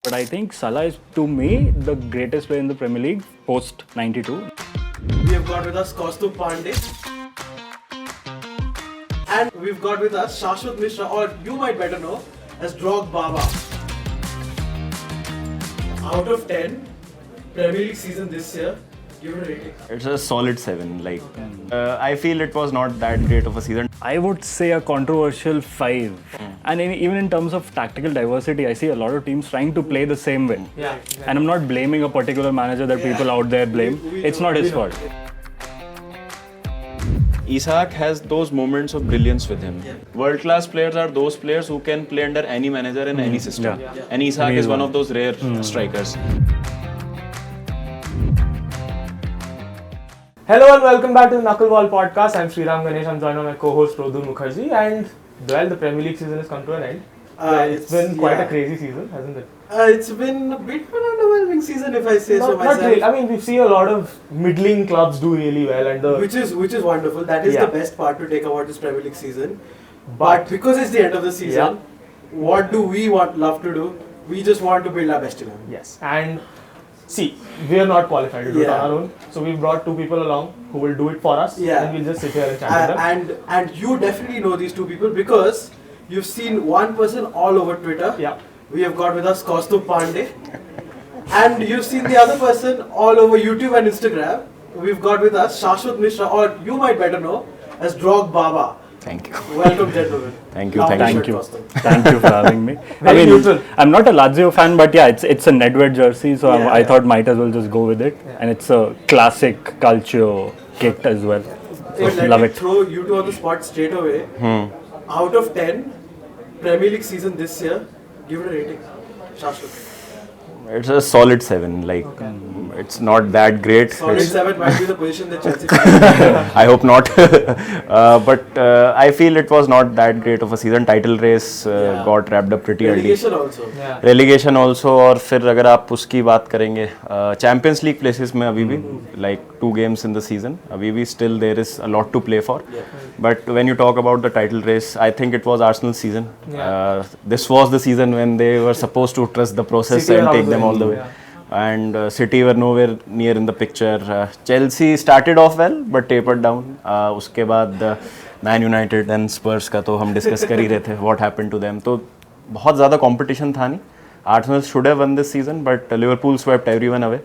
But I think Salah is, to me, the greatest player in the Premier League post 92. We have got with us Kaustubh Pandey. And we've got with us Shashwat Mishra, or you might better know as DrogBABA. Out of 10, Premier League season this year, give it a rating. It's a solid 7. I feel it was not that great of a season. I would say a controversial 5. And even in terms of tactical diversity, I see a lot of teams trying to play the same way. Yeah. And I'm not blaming a particular manager that people out there blame. It's not his fault. Isak has those moments of brilliance with him. World-class players are those players who can play under any manager in any system. And Isak is one of those rare strikers. Hello and welcome back to the Knuckleball podcast. I'm Sriram, Ganesh. I'm joined by my co-host Roddur, Mookherjee. And well, the Premier League season has come to an end. It's been quite a crazy season, hasn't it? It's been a bit of an underwhelming season, if I say so myself. Not really. I mean, we've seen a lot of middling clubs do really well, and which is wonderful. That is the best part to take about this Premier League season. But because it's the end of the season, what do we love to do? We just want to build our best 11. Yes, and see, we are not qualified to do it on our own. So we've brought two people along who will do it for us, and we'll just sit here and chat with them. And you definitely know these two people because you've seen one person all over Twitter. Yeah. We have got with us Kaustubh Pandey. And you've seen the other person all over YouTube and Instagram. We've got with us Shashwat Mishra, or you might better know as DrogBABA. Thank you. Welcome, gentlemen. Thank you. Thank you. Kaustubh. Thank you for having me. Neutral. I'm not a Lazio fan, but yeah, it's a Nedved jersey, so I thought might as well just go with it. And it's a classic Calcio kit as well. So love it. Throw you two on the spot straight away. Out of 10, Premier League season this year, give it a rating. Shashwat. It's a solid 7. It's not that great. Solid 7 might be the position that Chelsea I hope not. But I feel it was not that great of a season. Title race got wrapped up pretty early. Relegation also. और फिर अगर आप उसकी बात करेंगे Champions League places में अभी भी like 2 games in the season. अभी भी still there is a lot to play for. But when you talk about the title race, I think it was Arsenal's season. This was the season when they were supposed to trust the process and take them all the way. And City were nowhere near in the picture. Chelsea started off well but tapered down. उसके बाद Man United and Spurs का तो हम discuss कर ही रहे थे what happened to them. तो बहुत ज़्यादा competition था नहीं. Arsenal should have won this season but Liverpool swept everyone away.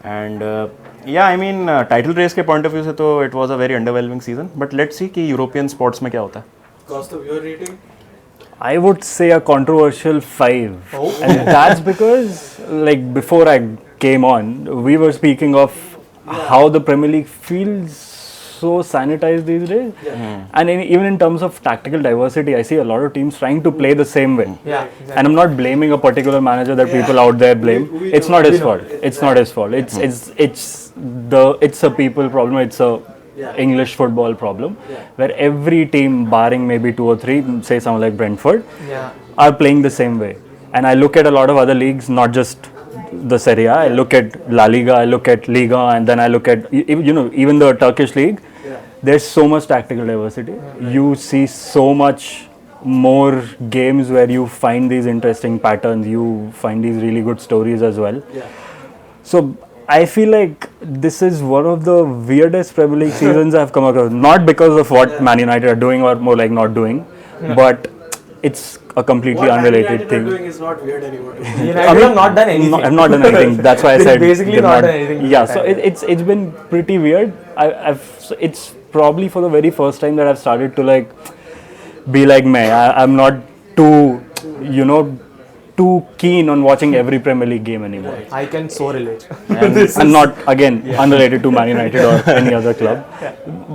And I mean title race के point of view से तो it was a very underwhelming season. But let's see कि European sports में क्या होता है. Kaustubh, your rating? I would say a controversial 5. And that's because, like, before I came on, we were speaking of how the Premier League feels so sanitized these days. And even in terms of tactical diversity, I see a lot of teams trying to play the same way. And I'm not blaming a particular manager that people out there blame. It's not his fault. It's not his fault. It's a people problem. It's a English football problem where every team barring maybe 2 or 3, say someone like Brentford, are playing the same way. And I look at a lot of other leagues, not just the Serie A. I look at La Liga, I look at Liga, and then I look at even the Turkish league. There's so much tactical diversity. You see so much more games where you find these interesting patterns, you find these really good stories as well. So I feel like this is one of the weirdest Premier League seasons I've come across. Not because of what Man United are doing or more like not doing, but it's a completely unrelated thing. What doing is not weird anymore. I have not done anything. I've not done anything. That's why I said basically not done anything. Yeah, so it's been pretty weird. It's probably for the very first time that I've started to like be like me. I'm not too too keen on watching every Premier League game anymore. I can so relate. And not, again, unrelated to Man United or any other club.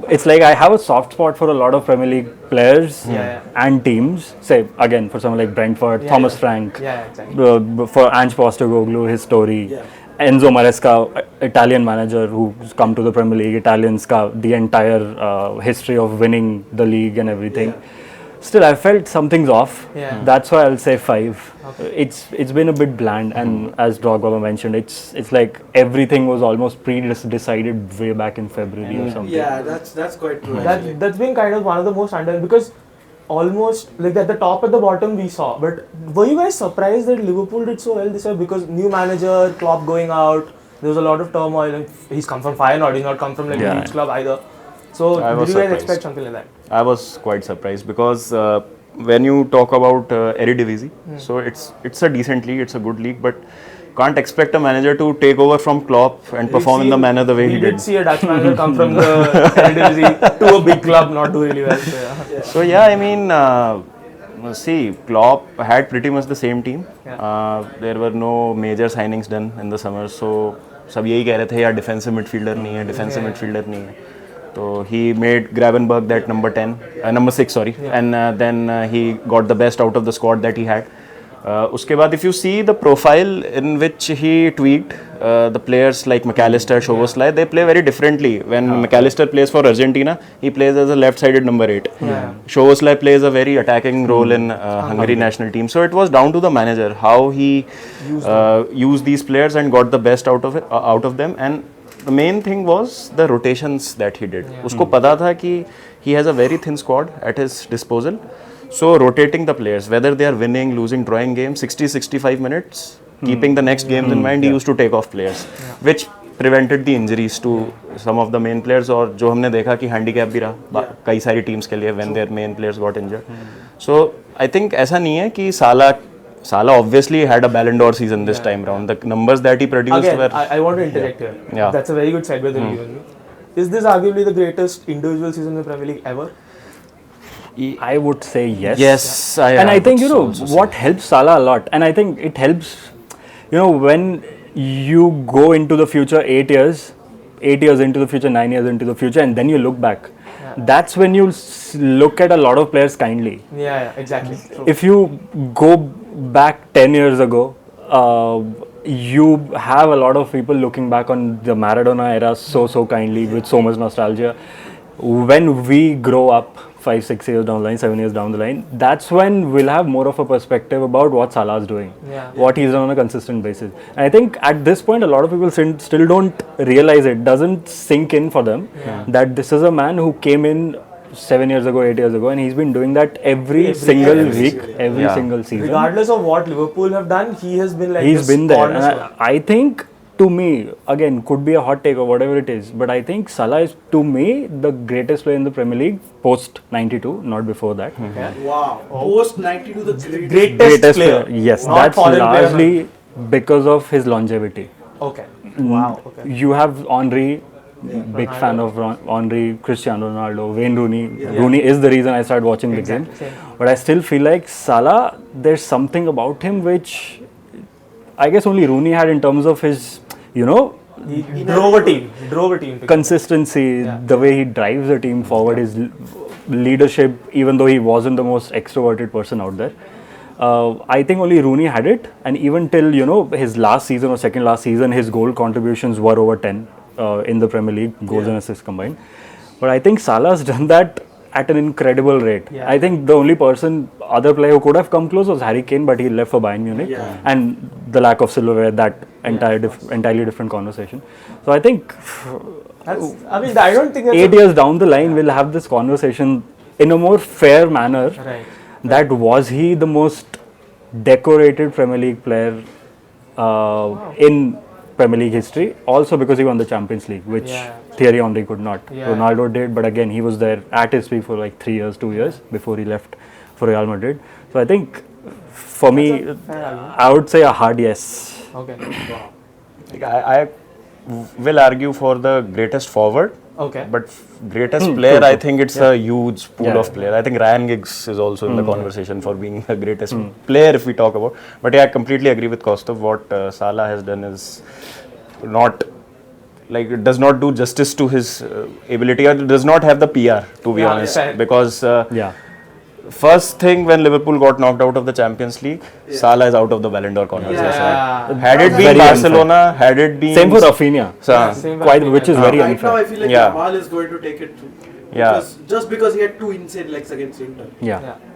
It's like I have a soft spot for a lot of Premier League players and teams. Say, again, for someone like Brentford, Thomas Frank, for Ange Postecoglou, his story. Enzo Maresca, Italian manager who's come to the Premier League, Italians, the entire history of winning the league and everything. Still, I felt something's off. That's why I'll say 5. It's been a bit bland, and as DrogBABA mentioned, it's like everything was almost pre-decided way back in February or something. Yeah, that's quite true. That's been kind of one of the most under, because almost like at the top at the bottom we saw. But were you guys surprised that Liverpool did so well this year? Because new manager, Klopp going out, there was a lot of turmoil, and he's come from Feyenoord, he's not come from like a huge club either. So did you guys expect something like that? I was quite surprised because when you talk about Eredivisie, so it's a decent league, it's a good league, but can't expect a manager to take over from Klopp and perform in the manner the way he did. We did see a Dutch manager come from the Eredivisie to a big club, not do really well. So yeah, I mean, see, Klopp had pretty much the same team. There were no major signings done in the summer, so सब यही कह रहे थे यार defensive midfielder नहीं है, defensive midfielder नहीं है. So he made Gravenberch that number 6, sorry, and then he got the best out of the squad that he had. उसके बाद if you see the profile in which he tweaked the players like McAllister, Szoboszlai, they play very differently. When McAllister plays for Argentina, he plays as a left-sided number 8. Szoboszlai plays a very attacking role in Hungary national team. So it was down to the manager how he used these players and got the best out of them. And the main thing was the rotations that he did. उसको पता था कि he has a very thin squad at his disposal. So rotating the players, whether they are winning, losing, drawing games, 60-65 minutes, keeping the next games in mind, he used to take off players, which prevented the injuries to some of the main players. और जो हमने देखा कि handicap भी रहा कई सारी teams के लिए when their main players got injured. So I think ऐसा नहीं है कि Salah obviously had a Ballon d'Or season this time round. The numbers that he produced were... I want to interject here. Yeah. That's a very good segue that you given me. Is this arguably the greatest individual season in the Premier League ever? I would say yes. Yes, I think, you know, what helps Salah a lot, and I think it helps, you know, when you go into the future 8 years into the future, 9 years into the future, and then you look back. That's when you look at a lot of players kindly. Yeah, exactly. True. If you go back 10 years ago, you have a lot of people looking back on the Maradona era so kindly with so much nostalgia. When we grow up 5-6 years down the line, 7 years down the line, that's when we'll have more of a perspective about what Salah's doing, what he's done on a consistent basis. And I think at this point, a lot of people still don't realize it, doesn't sink in for them that this is a man who came in 7 years ago, 8 years ago, and he's been doing that every single week, every single season. Regardless of what Liverpool have done, he has been like he's been there. And I think, to me, again, could be a hot take or whatever it is, but I think Salah is, to me, the greatest player in the Premier League post 92, not before that. Wow. Post 92, the greatest player. Yes, that's largely because of his longevity. Okay. Wow. Okay. You have Henry, big fan of Henry, Cristiano Ronaldo, Wayne Rooney. Rooney is the reason I started watching the game. But I still feel like Salah, there's something about him which I guess only Rooney had in terms of his, you know, he drove a team. Consistency, the way he drives the team forward, his leadership, even though he wasn't the most extroverted person out there. I think only Rooney had it, and even till, you know, his last season or second last season, his goal contributions were over 10 in the Premier League, goals and assists combined. But I think Salah's done that at an incredible rate. I think the only other player who could have come close was Harry Kane, but he left for Bayern Munich. And the lack of silverware, that entirely different conversation. So I think, I don't think 8 years down the line, we'll have this conversation in a more fair manner. That was he the most decorated Premier League player in Premier League history, also because he won the Champions League, which Thierry Henry could not. Ronaldo did, but again, he was there at his peak for like 2 years before he left for Real Madrid. So I think, for me, I would say a hard yes. Okay. I will argue for the greatest forward. Okay. But greatest player, I think it's a huge pool of players. I think Ryan Giggs is also in the conversation for being the greatest player if we talk about. But yeah, I completely agree with Kaustubh. What Salah has done is not, like, it does not do justice to his ability, or it does not have the PR, to be honest. Because first thing, when Liverpool got knocked out of the Champions League, Salah is out of the Ballon d'Or conversation. Had it been Barcelona, had it been... Same for Rafinha. Which is very right unfair. Now I feel like Yamal is going to take it too. Just because he had 2 insane legs against Inter.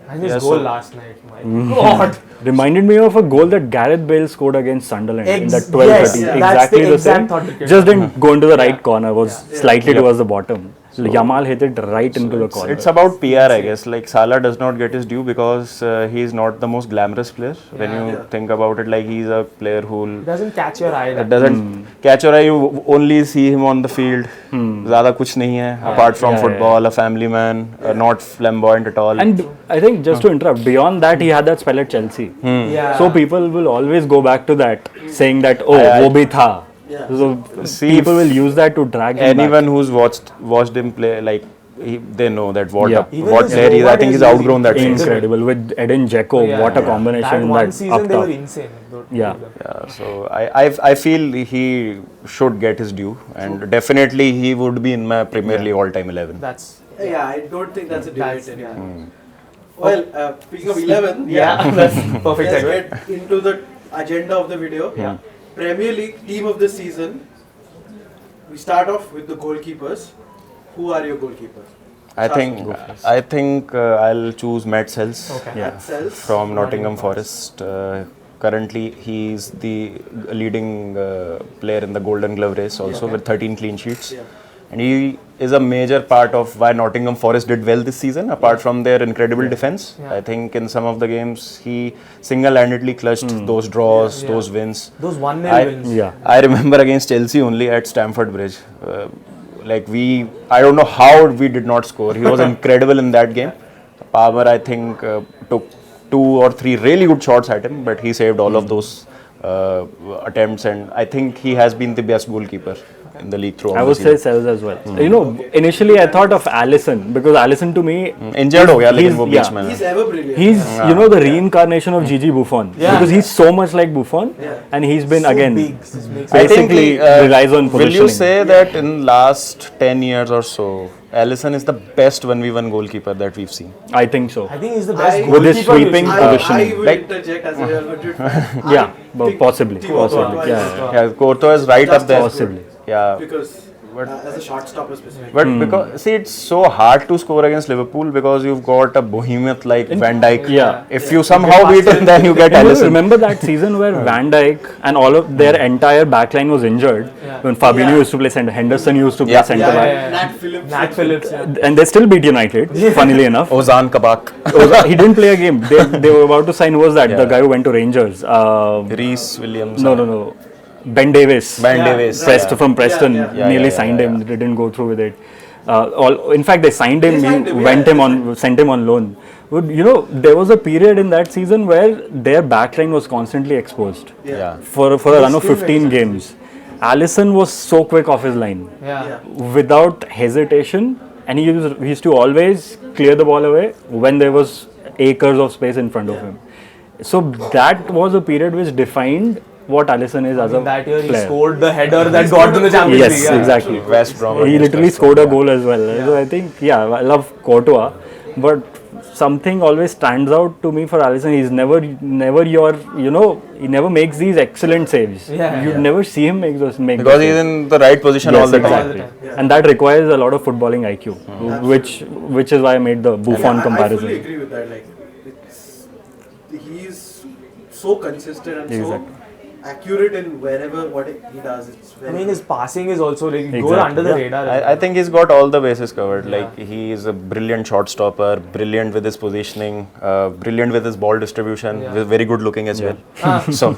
And his goal last night, my God. Reminded me of a goal that Gareth Bale scored against Sunderland in that 12-13. Exactly the same. same. Just didn't go into the right corner, was slightly towards the bottom. Yamal hit it right into the corner. It's about PR, I guess. Like Salah does not get his due because he's not the most glamorous player. When you think about it, like he's a player who doesn't catch your eye. It doesn't catch your eye. You only see him on the field. ज़्यादा कुछ नहीं है apart from football. A family man, not flamboyant at all. And I think just to interrupt, beyond that, he had that spell at Chelsea. So people will always go back to that, saying that वो भी था. So people will use that to drag him anyone back. who's watched him play, like they know that what Even player he is. I think he's outgrown that phase. Incredible with Edin Dzeko. What a combination That in one that season up they top. were insane. Yeah. So I feel he should get his due, and definitely he would be in my Premier League all-time 11. That's Yeah, I don't think that's a debate that's anymore. Well, speaking of 11, that's perfect let's segue. get into the agenda of the video. Yeah. Premier League team of the season. We start off with the goalkeepers. Who are your goalkeepers? I think I'll choose Matt Sells Yeah. Sells. from Nottingham Forest. Currently, he's the leading player in the Golden Glove race also with 13 clean sheets. Yeah. And he is a major part of why Nottingham Forest did well this season, apart from their incredible defense. I think in some of the games, he single-handedly clutched those draws, those wins. Those 1-0 wins. Yeah. I remember against Chelsea only at Stamford Bridge. I don't know how we did not score. He was incredible in that game. Palmer, I think, took 2 or 3 really good shots at him, but he saved all of those attempts, and I think he has been the best goalkeeper in the league throughout I the would season. say Sells as well. You know, initially I thought of Alisson because Alisson to me, Injured हो गया लेकिन वो he's- बीच में He's ever brilliant. he's you know the reincarnation of Gigi Buffon because he's so much like Buffon and he's been again Big. This makes I think basically relies on will positioning. you say that in last 10 years or so, Alisson is the best 1v1 goalkeeper that we've seen? I think so. I think he's the best I- With his goalkeeper we've sweeping seen. positioning. I will interject as a Real Madrid fan. Yeah, I think possibly. Courtois Yeah. is Yeah, Courtois is right just up there. as good. Possibly. Yeah. Because as a shot stopper specifically. But because see, it's so hard to score against Liverpool because you've got a behemoth like Van Dijk. Yeah. If you somehow beat him, then you get And you Alisson. remember that season where Van Dijk and all of their entire backline was injured when Fabinho used to play centre, Henderson used to play Yeah. centre back, Nat Phillips. Nat Phillips. Yeah. and they still beat United. Funnily enough, Ozan Kabak, he didn't play a game. They were about to sign. Who was that? The guy who went to Rangers. Reece Williams. No. Ben Davis. Ben Davis. From Preston, nearly signed him. They didn't go through with it. In fact, they signed him. Sent him on loan. But, you know, there was a period in that season where their backline was constantly exposed Yeah. for a run of 15 games. Alisson was so quick off his line, Yeah. without hesitation, and he used to always clear the ball away when there was acres of space in front of him. So that was a period which defined what Alisson is as a In that year, he player. scored the header that got them the Champions Yes, League. Yeah. exactly. West Brom. He against literally West scored a Brom, goal as well. So I think, I love Courtois, but something always stands out to me for Alisson. He's never he never makes these excellent saves. Yeah. You never see him make those. Because he's in the right position all the time. Exactly. And that requires a lot of footballing IQ, which is why I made the Buffon I comparison. fully agree with that. Like, he's so consistent and so accurate in wherever what he does. It's very I mean, his passing is also like goes Exactly. under the radar. I think he's got all the bases covered. Like he is a brilliant shot stopper, brilliant with his positioning, brilliant with his ball distribution, very good looking as well. So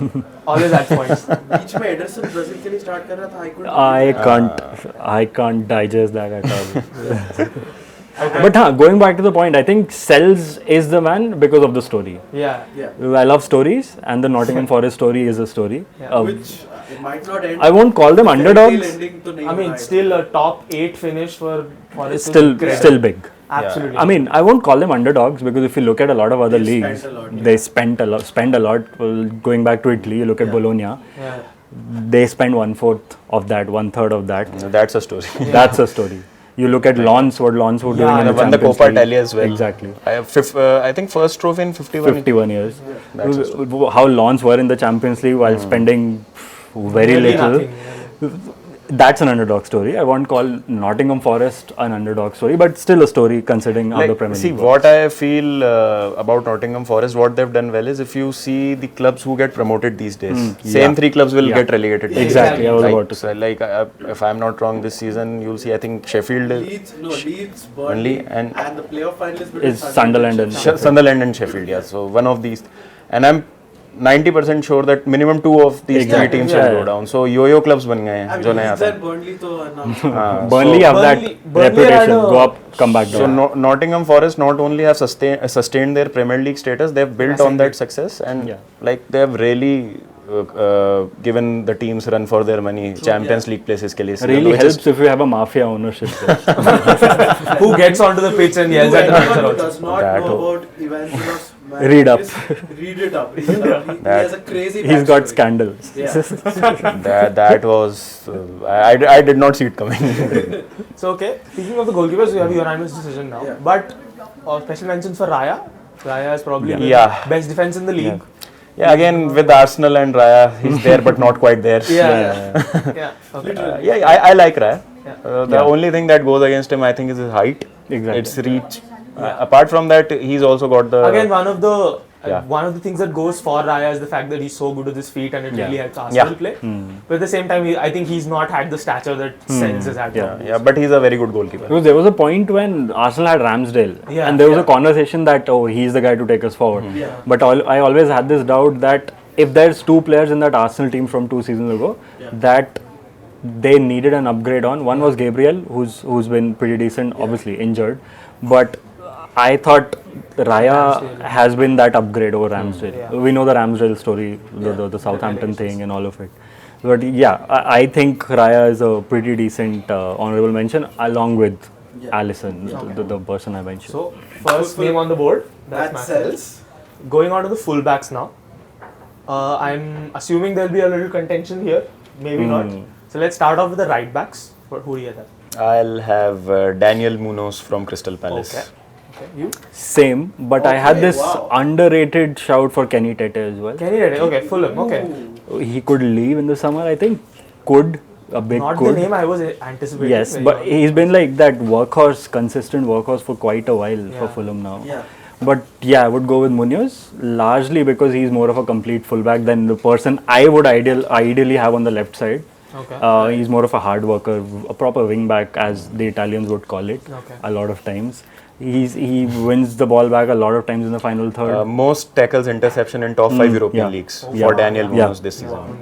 always at points. बीच में Anderson Brazil के लिए start कर रहा था. I couldn't. I can't digest that at all. But going back to the point, I think Sells is the man because of the story. Yeah. I love stories, and the Nottingham Forest story is a story. Which it might not end. I won't call them underdogs. Ending to I mean, still a top 8 finish for Forest. is Still incredible. big. Absolutely. I mean, I won't call them underdogs because if you look at a lot of other They leagues, spent a lot, they spend a lot. Well, going back to Italy, you look at Bologna, Yeah. they spend 1/4 of that, 1/3 of that. that's a story. That's a story. You look at Lens, what Lens were doing in the won the Champions Coppa League. Italia as well. Exactly. I think first trophy in 51. 51 years. How Lens were in the Champions League while spending very Really little. nothing, that's an underdog story. I won't call Nottingham Forest an underdog story, but still a story considering how the Premier League. See, what I feel about Nottingham Forest, what they've done well is if you see the clubs who get promoted these days, same 3 clubs will get relegated. Exactly, I was about to say. Like, if I'm not wrong, this season you'll see, I think Sheffield, Leeds, Burnley, and the playoff finalists is Sunderland and Sunderland and Sheffield. Yeah, so one of these, and I'm 90% sure that minimum 2 of these 3 teams will go down. So yo-yo clubs ban gaye hain jo naye aate hain. Burnley to Burnley have that reputation, go up, come back down. So Nottingham Forest not only have sustained their Premier League status, they've built on that success, and like they have really given the teams run for their money. Champions League places ke liye really helps if you have a mafia ownership there. Who gets onto the pitch and yells at the manager who does not know about Evangelos Read up. Read it up. He has a crazy He's got scandals. that was I did not see it coming. So okay, speaking of the goalkeepers, we have unanimous decision now. But special mention for Raya. Raya is probably the best defense in the league. Yeah, again with Arsenal and Raya, he's there but not quite there. Okay. I like Raya. The only thing that goes against him, I think, is his height. Exactly. It's reach. Apart from that, he's also got the. Again, one of the things that goes for Raya is the fact that he's so good with his feet and it really helps Arsenal play. But at the same time, I think he's not had the stature that Sens has had. But he's a very good goalkeeper. Because there was a point when Arsenal had Ramsdale, and there was a conversation that he's the guy to take us forward. But I always had this doubt that if there's 2 players in that Arsenal team from 2 seasons ago that they needed an upgrade on. One was Gabriel, who's been pretty decent, obviously injured, but I thought Raya has been that upgrade over Ramsdale. We know the Ramsdale story, the Southampton thing and all of it. But I think Raya is a pretty decent honourable mention along with Alisson, the person I mentioned. So, first name on the board, that's sells. Going on to the fullbacks now. I'm assuming there'll be a little contention here, maybe not. So let's start off with the right backs. Who do you have? I'll have Daniel Munoz from Crystal Palace. Okay, you? Same, but I had this underrated shout for Kenny Tete as well. Kenny Tete, okay, Fulham, okay. He could leave in the summer, I think. Not the name I was anticipating. Yes, but he's been like that consistent workhorse for quite a while for Fulham now. But I would go with Munoz, largely because he's more of a complete fullback than the person I would ideally have on the left side. Okay. He's more of a hard worker, a proper wing back, as the Italians would call it. A lot of times. He wins the ball back a lot of times in the final third. Most tackles, interception in top 5 European leagues for Daniel Munoz this season.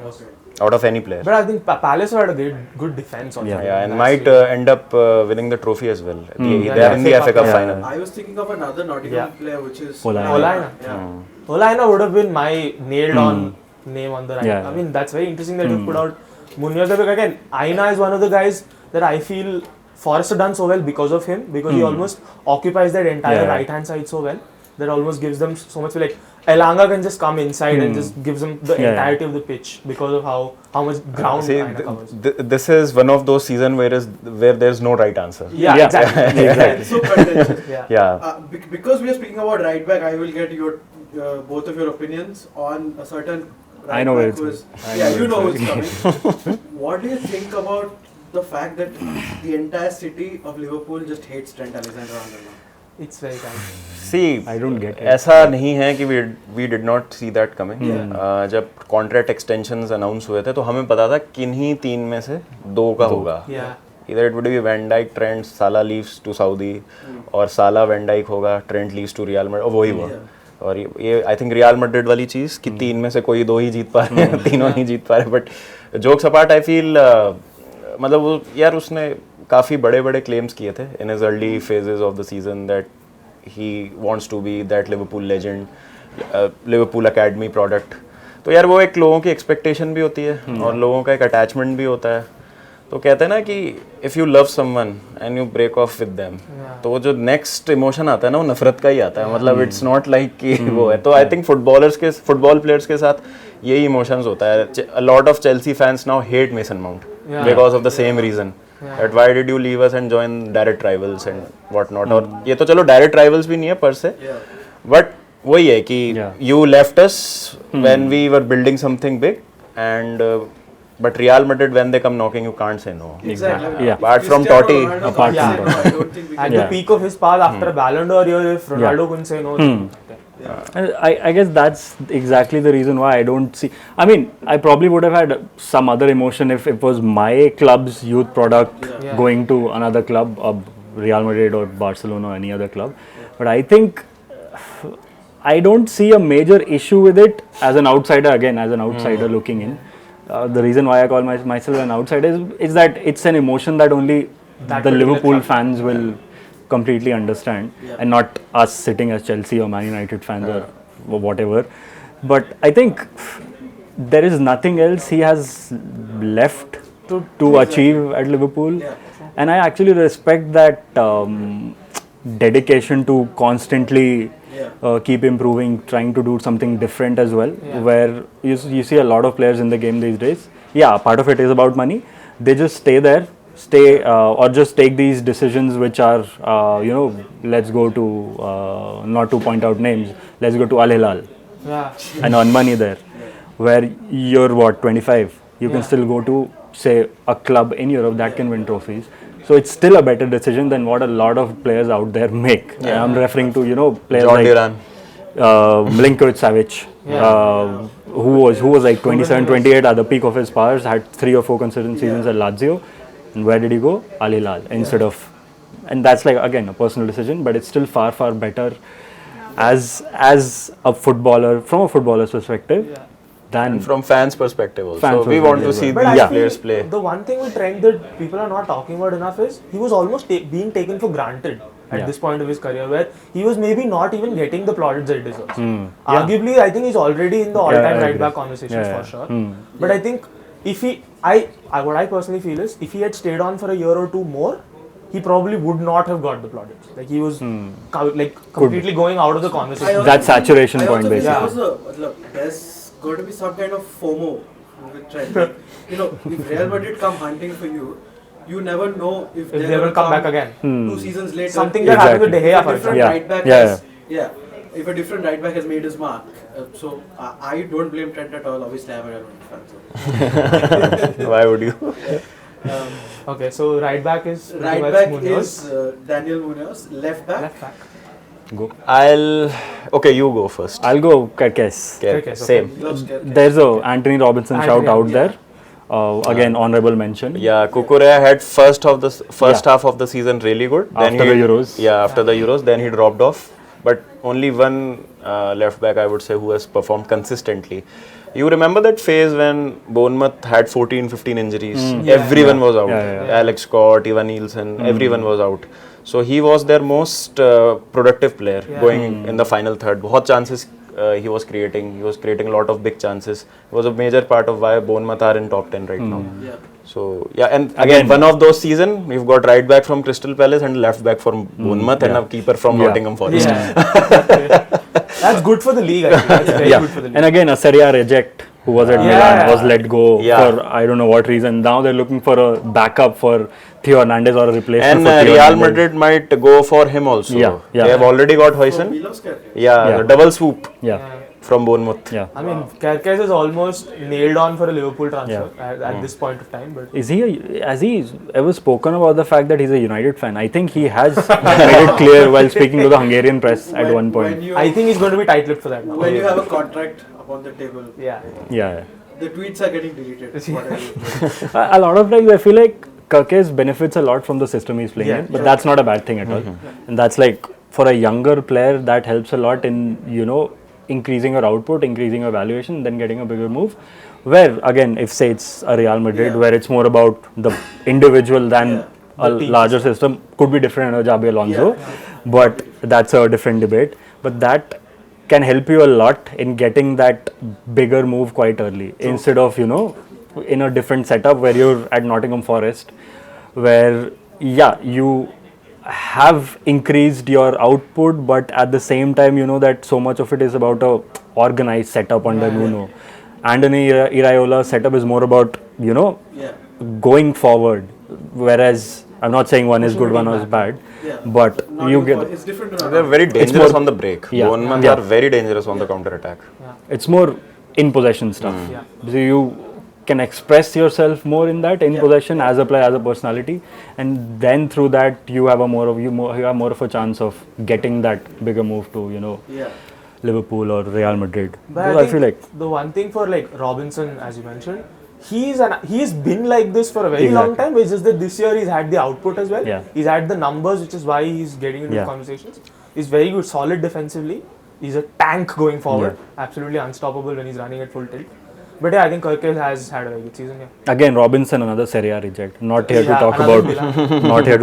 Out of any player. But I think Palace had a good defense on and might end up winning the trophy as well. They are in the FA Cup final. I was thinking of another Nottingham player, which is Olaina. Olaina would have been my nailed on name on the right. I mean, that's very interesting that you put out Munoz. Because again, Aina is one of the guys that I feel Forest have done so well because of him, because he almost occupies that entire right hand side so well that almost gives them so much. Like Elanga can just come inside and just gives them the entirety of the pitch because of how much ground Aina covers. This is one of those seasons where there's no right answer. Exactly. So contentious. Because we are speaking about right back, I will get your both of your opinions on a certain right back who is. You know who's coming. What do you think about the fact that the entire city of Liverpool just hates Trent Alexander-Arnold now? It's very kind. See, I don't get it. ऐसा नहीं है कि we did not see that coming. जब contract extensions announce हुए थे तो हमें पता था किन्हीं 3 में से 2 का होगा. Either it would be Van Dijk, Trent, Salah leaves to Saudi, और Salah Van Dijk होगा, Trent leaves to Real Madrid, और वही हुआ. और ये I think Real Madrid वाली चीज़ कि 3 में से कोई 2 ही जीत पा रहे हैं, तीनों नहीं जीत पा रहे. But jokes apart, I feel मतलब वो यार उसने काफ़ी बड़े क्लेम्स किए थे in his early phases of the season that he wants to be that Liverpool legend, Liverpool Academy product. तो यार वो एक लोगों की एक्सपेक्टेशन भी होती है और लोगों का एक अटैचमेंट भी होता है. तो कहते हैं ना कि if you love someone and you break off with them, तो वो जो नेक्स्ट इमोशन आता है ना वो नफरत का ही आता है. मतलब इट्स नॉट लाइक कि वो है. तो आई थिंक फुटबॉल प्लेयर्स के साथ यही इमोशंस होता है. A lot of Chelsea fans now hate Mason Mount because of the same reason. That why did you leave us and join direct rivals and whatnot? और ये तो चलो direct rivals भी नहीं है per se, but वही है कि you left us when we were building something big and But Real Madrid, when they come knocking, you can't say no. Exactly. Yeah. Apart from Cristiano Totti, Ronaldo apart can't from say no. Totti. I don't think we At can. the peak of his path after a Ballon d'Or year, if Ronaldo couldn't say no. I guess that's exactly the reason why I don't see. I mean, I probably would have had some other emotion if it was my club's youth product going to another club, Real Madrid or Barcelona or any other club. But I think I don't see a major issue with it as an outsider. Again, as an outsider looking in, the reason why I call myself an outsider is that it's an emotion that only the Liverpool fans will completely understand, and not us sitting as Chelsea or Man United fans or whatever. But I think there is nothing else he has left to achieve at Liverpool, and I actually respect that dedication to constantly keep improving, trying to do something different as well. Where you see a lot of players in the game these days. Yeah, part of it is about money. They just stay there. Or just take these decisions which are, let's go to, not to point out names, let's go to Al Hilal and earn money there. Where you're 25, you can still go to, say, a club in Europe that can win trophies. So it's still a better decision than what a lot of players out there make. I'm referring to, players John like Duran. Milinkovic-Savic, who was like 27, 28 at the peak of his powers, had 3 or 4 consistent seasons at Lazio. And where did he go? Al Hilal instead of, and that's like again a personal decision, but it's still far better as a footballer, from a footballer's perspective, than from fans' perspective also. Fans' We want to perspective, see But these I players feel play. the one thing with Trent that people are not talking about enough is he was almost being taken for granted at this point of his career, where he was maybe not even getting the plaudits that he deserves. Arguably, I think he's already in the all-time right-back conversations for sure. But I think if what I personally feel is if he had stayed on for a year or two more, he probably would not have got the plaudits. Like he was completely going out of the conversation. that saturation point basically. basically. There's going to be some kind of FOMO with Trent. Like, if Real Madrid come hunting for you, you never know if they will come back again. 2 seasons later. Something that happened with De Gea, for example. Right back if a different right back has made his mark. So I don't blame Trent at all. Obviously, I'm a Real Madrid fan. So. Why would you? Okay, so right back is Daniel Munoz. Left back. Go. Okay, you go first. I'll go Kerkez. Okay. Same. There's a Anthony Robinson shout out there. Again, honorable mention. Yeah, Kukurea had first half of the season really good. Then After the Euros. Yeah, after the Euros. Then he dropped off. But only one left back, I would say, who has performed consistently. You remember that phase when Bournemouth had 14-15 injuries? Everyone was out. Alex Scott, Ivan Nielsen, everyone was out. So he was their most productive player going in the final third. Bahut chances he was creating. He was creating a lot of big chances. He was a major part of why Bournemouth are in top 10 right now. So and again one of those season we've got right back from Crystal Palace and left back from Bournemouth and a keeper from Nottingham Forest. That's good for the league, I think. That's very good for the league. And again, a Serie A reject who was at Milan was let go for I don't know what reason. Now they're looking for a backup for Theo Hernandez or a replacement and for Theo Real Hernandez. Madrid might go for him also. They have already got Huijsen. The double swoop from Bournemouth. I mean, Kerkez is almost nailed on for a Liverpool transfer at this point of time. But has he ever spoken about the fact that he's a United fan? I think he has made it clear while speaking to the Hungarian press at one point. I think he's going to be tight-lipped for that now. When you have a contract upon the table, the tweets are getting deleted. A lot of times I feel like Kerkez benefits a lot from the system he's playing in, but that's not a bad thing at all. And that's like, for a younger player, that helps a lot in, increasing your output, increasing your valuation, then getting a bigger move. Where again, if say it's a Real Madrid, where it's more about the individual than a larger system, could be different in Xabi Alonso, but that's a different debate. But that can help you a lot in getting that bigger move quite early, instead of in a different setup where you're at Nottingham Forest, where you have increased your output, but at the same time that so much of it is about a organized setup under Nuno. Anthony Iraola's setup is more about going forward, whereas I'm not saying one is good, one is bad, but you get it's different. They're very dangerous on the break. Bournemouth are very dangerous on the counter attack. It's more in possession stuff. So can express yourself more in that, in possession, as a player, as a personality, and then through that you have more of a chance of getting that bigger move to, you know, Liverpool or Real Madrid. But I feel like the one thing for like Robinson, as you mentioned, he's been like this for a very long time. It's just that this year he's had the output as well. He's had the numbers, which is why he's getting into conversations. He's very good, solid defensively. He's a tank going forward. Absolutely unstoppable when he's running at full tilt. But I think Kirk has had a very good season. Again, Robinson, another Serie A reject. Not here to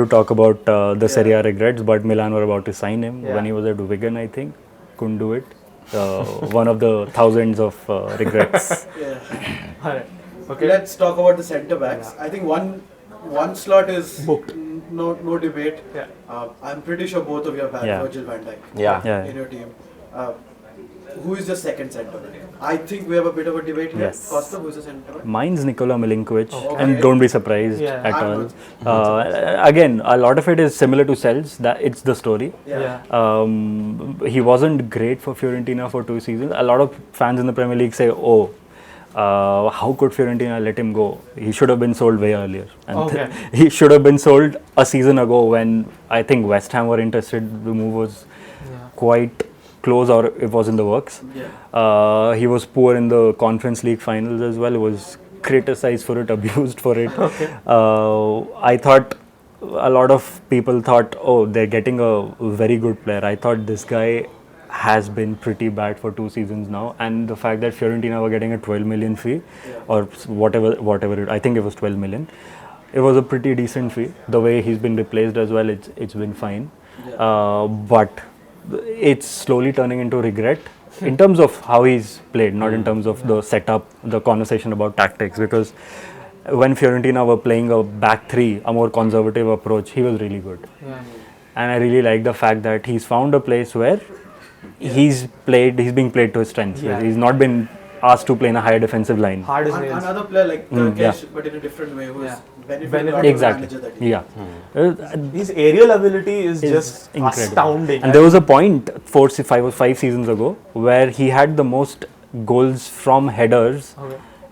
talk about the Serie A regrets, but Milan were about to sign him when he was at Wigan, I think. Couldn't do it. One of the thousands of regrets. Alright. Okay. Let's talk about the centre backs. I think one slot is booked. No debate. I'm pretty sure both of you have had Virgil van Dijk in your team. Who is the second centre back? I think we have a bit of a debate here. Kaustubh, who is the centre back? Mine's Nikola Milinkovic, and don't be surprised at all. Again, a lot of it is similar to Sel's. That it's the story. He wasn't great for Fiorentina for 2 seasons. A lot of fans in the Premier League say, how could Fiorentina let him go? He should have been sold way earlier. And he should have been sold a season ago when I think West Ham were interested. The move was quite close, or it was in the works. He was poor in the Conference League finals as well. He was criticized for it, abused for it. I thought a lot of people thought, they're getting a very good player. I thought this guy has been pretty bad for 2 seasons now, and the fact that Fiorentina were getting a 12 million fee or whatever I think it was 12 million. It was a pretty decent fee. The way he's been replaced as well, it's been fine. But it's slowly turning into regret in terms of how he's played, not in terms of the setup, the conversation about tactics, because when Fiorentina were playing a back three, a more conservative approach, he was really good. And I really like the fact that he's found a place where he's being played to his strengths. He's not been asked to play in a higher defensive line. Another player like Ganesh, but in a different way, who is benefiting exactly. His aerial ability is just incredible. Astounding. And there was a point 5 seasons ago where he had the most goals from headers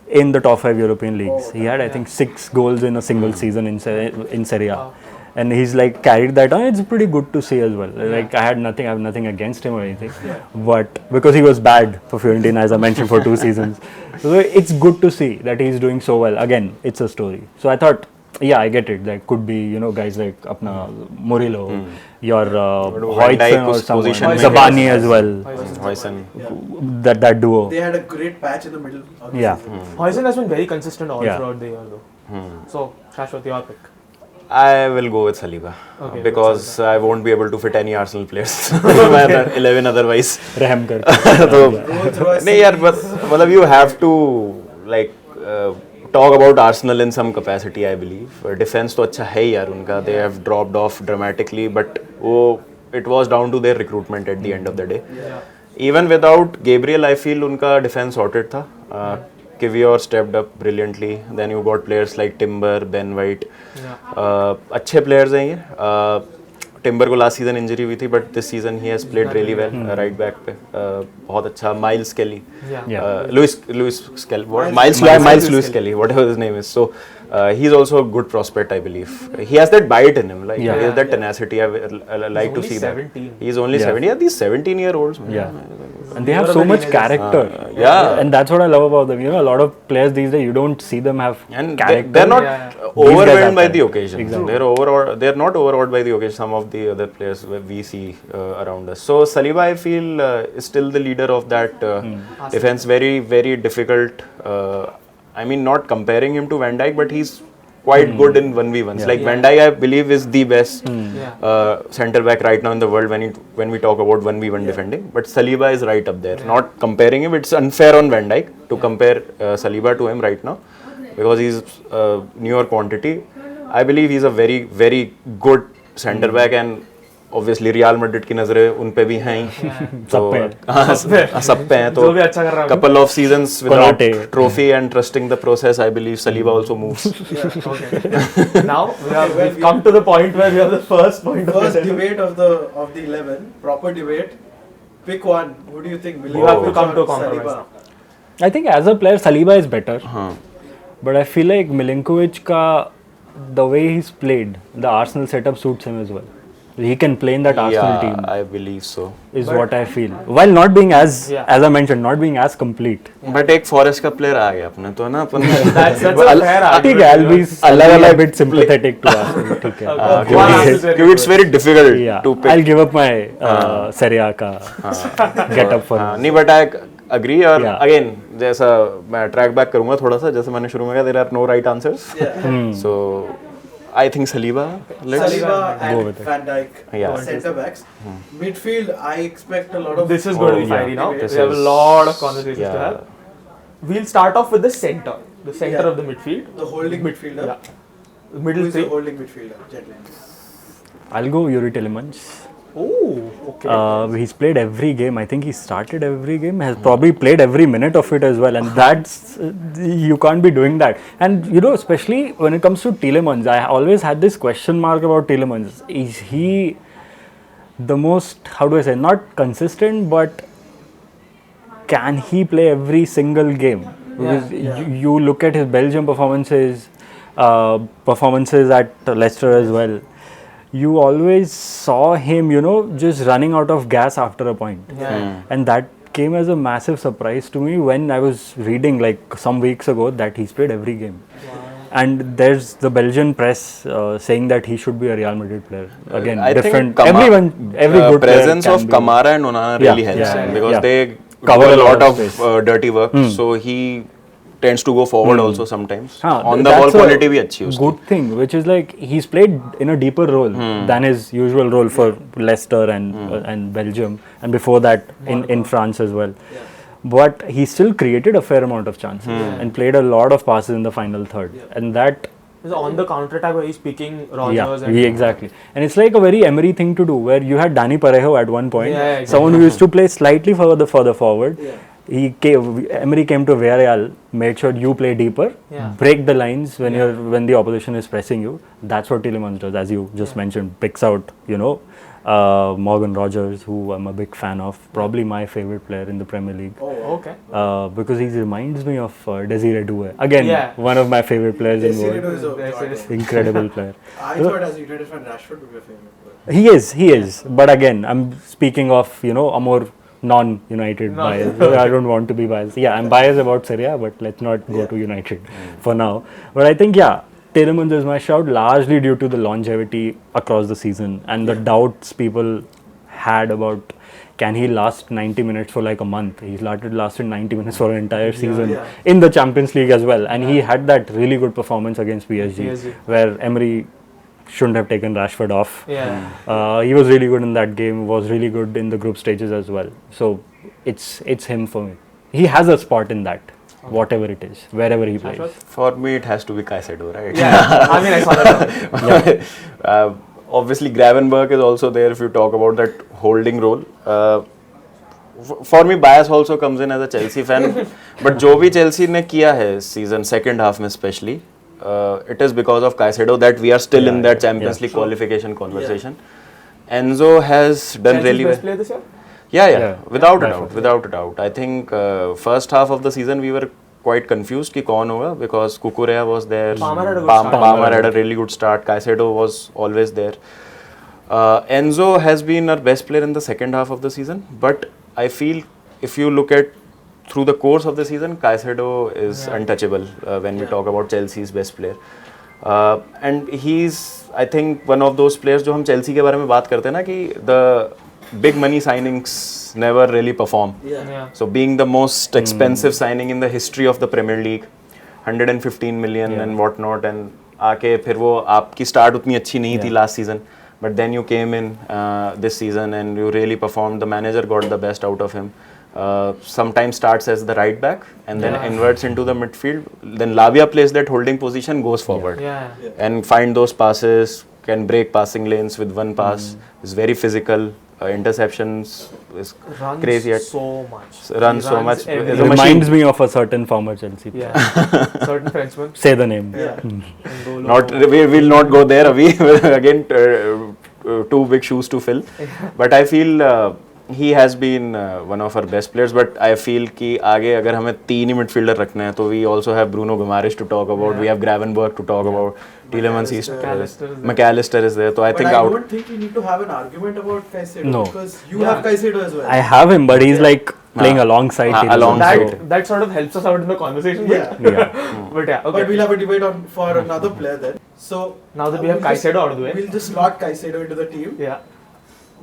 in the top 5 European leagues. He had, I think, 6 goals in a single season in Serie A. And he's like carried that on. It's pretty good to see as well. Like I have nothing against him or anything, but because he was bad for Fiorentina, as I mentioned, for 2 seasons, so it's good to see that he's doing so well. Again, it's a story. So I thought, I get it. There could be guys like Apna Murillo, your Hoytsen or someone, Zabani as well. That duo. They had a great patch in the middle. Hoytsen has been very consistent all throughout the year, though. So Shashwat, your pick. I will go with Saliba because I won't be able to fit any Arsenal players. 11 otherwise. Raham kar. नहीं यार, मतलब you have to like talk about Arsenal in some capacity, I believe. Defense तो अच्छा है यार उनका. They have dropped off dramatically, but it was down to their recruitment at the end of the day. Even without Gabriel, I feel उनका defense sorted था. Kivior stepped up brilliantly. Then you got players like Timber, Ben White. अच्छे players हैं ये. Timber को last season injury हुई थी, but this season he has played really well. Right back पे बहुत अच्छा. Miles Kelly, Lewis Kelly, Miles Lewis Kelly, whatever his name is. So he's also a good prospect, I believe. He has that bite in him, like he has that tenacity. I like to see 17. That. He's only 17. Yeah, these 17-year-olds. And they have so much character. And that's what I love about them. A lot of players these days, you don't see them have character. They're not overwhelmed by the occasion. Exactly. They're not overawed by the occasion. Some of the other players we see around us. So Saliba, I feel, is still the leader of that defense. Very, very difficult. I mean, not comparing him to Van Dijk, but he's quite good in 1v1s. Like Van Dijk, I believe, is the best centre back right now in the world when we talk about 1v1 defending. But Saliba is right up there. Not comparing him, it's unfair on Van Dijk to compare Saliba to him right now because he's newer quantity. I believe he's a very, very good centre back, and obviously Real Madrid की नजरें उन पे भी हैं. सब पे हैं. तो couple of seasons without trophy and trusting the process, I believe Saliba also moves. Now we've come to the point where we have the first debate of the 11. Proper debate. Pick one. Who do you think? You have to come to a compromise. I think as a player, Saliba is better. But I feel like Milinkovic the way he's played, the Arsenal setup suits him as well. He can play in that Arsenal team. I believe so. Is what I feel. While not being as I mentioned, not being as complete. But एक Forest का player आ गया अपने तो ना अपन. That's a fair argument. ठीक है, I'll be a bit sympathetic to Arsenal. ठीक है. Because it's very difficult to pick. I'll give up my Serie A का get up for. नहीं, but I agree. और again जैसा मैं track back करूँगा थोड़ा सा, जैसे मैंने शुरू में कहा, there are no right answers. So I think Saliba and Van Dijk, centre backs. Midfield, I expect a lot of. This is going to be fiery now. We have a lot of conversations to have. We'll start off with the centre of the midfield. The holding midfielder. Yeah. Middle Who is three. the holding midfielder? Gentlemen. I'll go Youri Tielemans. Oh, okay. He's played every game. I think he started every game. Has probably played every minute of it as well. And that's you can't be doing that. And you know, especially when it comes to Tielemans, I always had this question mark about Tielemans. Is he the most, how do I say, not consistent, but can he play every single game? Because you look at his Belgium performances at Leicester as well. You always saw him, you know, just running out of gas after a point. And that came as a massive surprise to me when I was reading like some weeks ago that he's played every game. And there's the Belgian press saying that he should be a Real Madrid player. Again, I different. Think every good presence player of Kamara and Onana really helps him because they cover a lot of dirty work. So he tends to go forward also sometimes. On the ball quality bhi achhi uski. Good thing, which is like he's played in a deeper role than his usual role for Leicester and Belgium, and before that in France as well. But he still created a fair amount of chances and played a lot of passes in the final third, and that. On the counter attack where he's picking Rodgers. Exactly. And it's like a very Emery thing to do, where you had Dani Parejo at one point, someone who used to play slightly further forward. Emery came to Villarreal, made sure you play deeper, break the lines when the opposition is pressing you. That's what Tielemans does, as you just mentioned. Picks out, you know, Morgan Rodgers, who I'm a big fan of, probably my favorite player in the Premier League. Oh, okay. Because he reminds me of Desiree Doué. Again, one of my favorite players in the world. Incredible player. I thought as a United fan, Rashford would be a favorite player. He is. But again, I'm speaking of, you know, a more non-United bias. I don't want to be biased. I'm biased about Serie A, but let's not go to United for now. But I think, Tielemans is my shout, largely due to the longevity across the season and the doubts people had about can he last 90 minutes for like a month. He lasted 90 minutes for an entire season in the Champions League as well. And he had that really good performance against PSG. Where Emery shouldn't have taken Rashford off. He was really good in that game, was really good in the group stages as well. So it's him for me. He has a spot in that, whatever it is, wherever he plays. For me, it has to be Caicedo, right? I mean, I saw that. Obviously, Gravenberch is also there if you talk about that holding role. For me, bias also comes in as a Chelsea fan. But जो भी Chelsea ने किया है season second half में especially, it is because of Caicedo that we are still in that Champions League qualification conversation. Enzo has done really well. Best player this year? Yeah, without a doubt. I think first half of the season we were quite confused कि कौन होगा because Cucurella was there, Palmer had a really good start, Caicedo was always there. Enzo has been our best player in the second half of the season, but I feel if you look at through the course of the season, Caicedo is untouchable when we talk about Chelsea's best player. And he's, I think, one of those players जो हम Chelsea के बारे में बात करते हैं ना कि the big money signings never really perform. So being the most expensive signing in the history of the Premier League, 115 million and whatnot, and आके फिर वो आपकी start उतनी अच्छी नहीं थी last season, but then you came in this season and you really performed. The manager got the best out of him. Sometimes starts as the right back and then inverts into the midfield. Then Lavia plays that holding position, goes forward and find those passes, can break passing lanes with one pass. Is very physical. Interceptions is crazy. Runs so much. It reminds me of a certain former Chelsea player. Certain Frenchman. Say the name. We will not go there. We again two big shoes to fill. But I feel he has been one of our best players, but I feel कि आगे अगर हमें 3 ही midfielder रखने हैं तो we also have Bruno Guimaraes to talk about, we have Gravenberch to talk about, Tielemans is McAllister is there, so I think out. I don't think you need to have an argument about Caicedo, No. because you have Caicedo as well. I have him, but he's like playing alongside Tielemans. That sort of helps us out in the conversation. Yeah. But yeah, okay. But we'll have a debate for another player then. So now that we have Caicedo out of the way, we'll just slot Caicedo into the team. Yeah.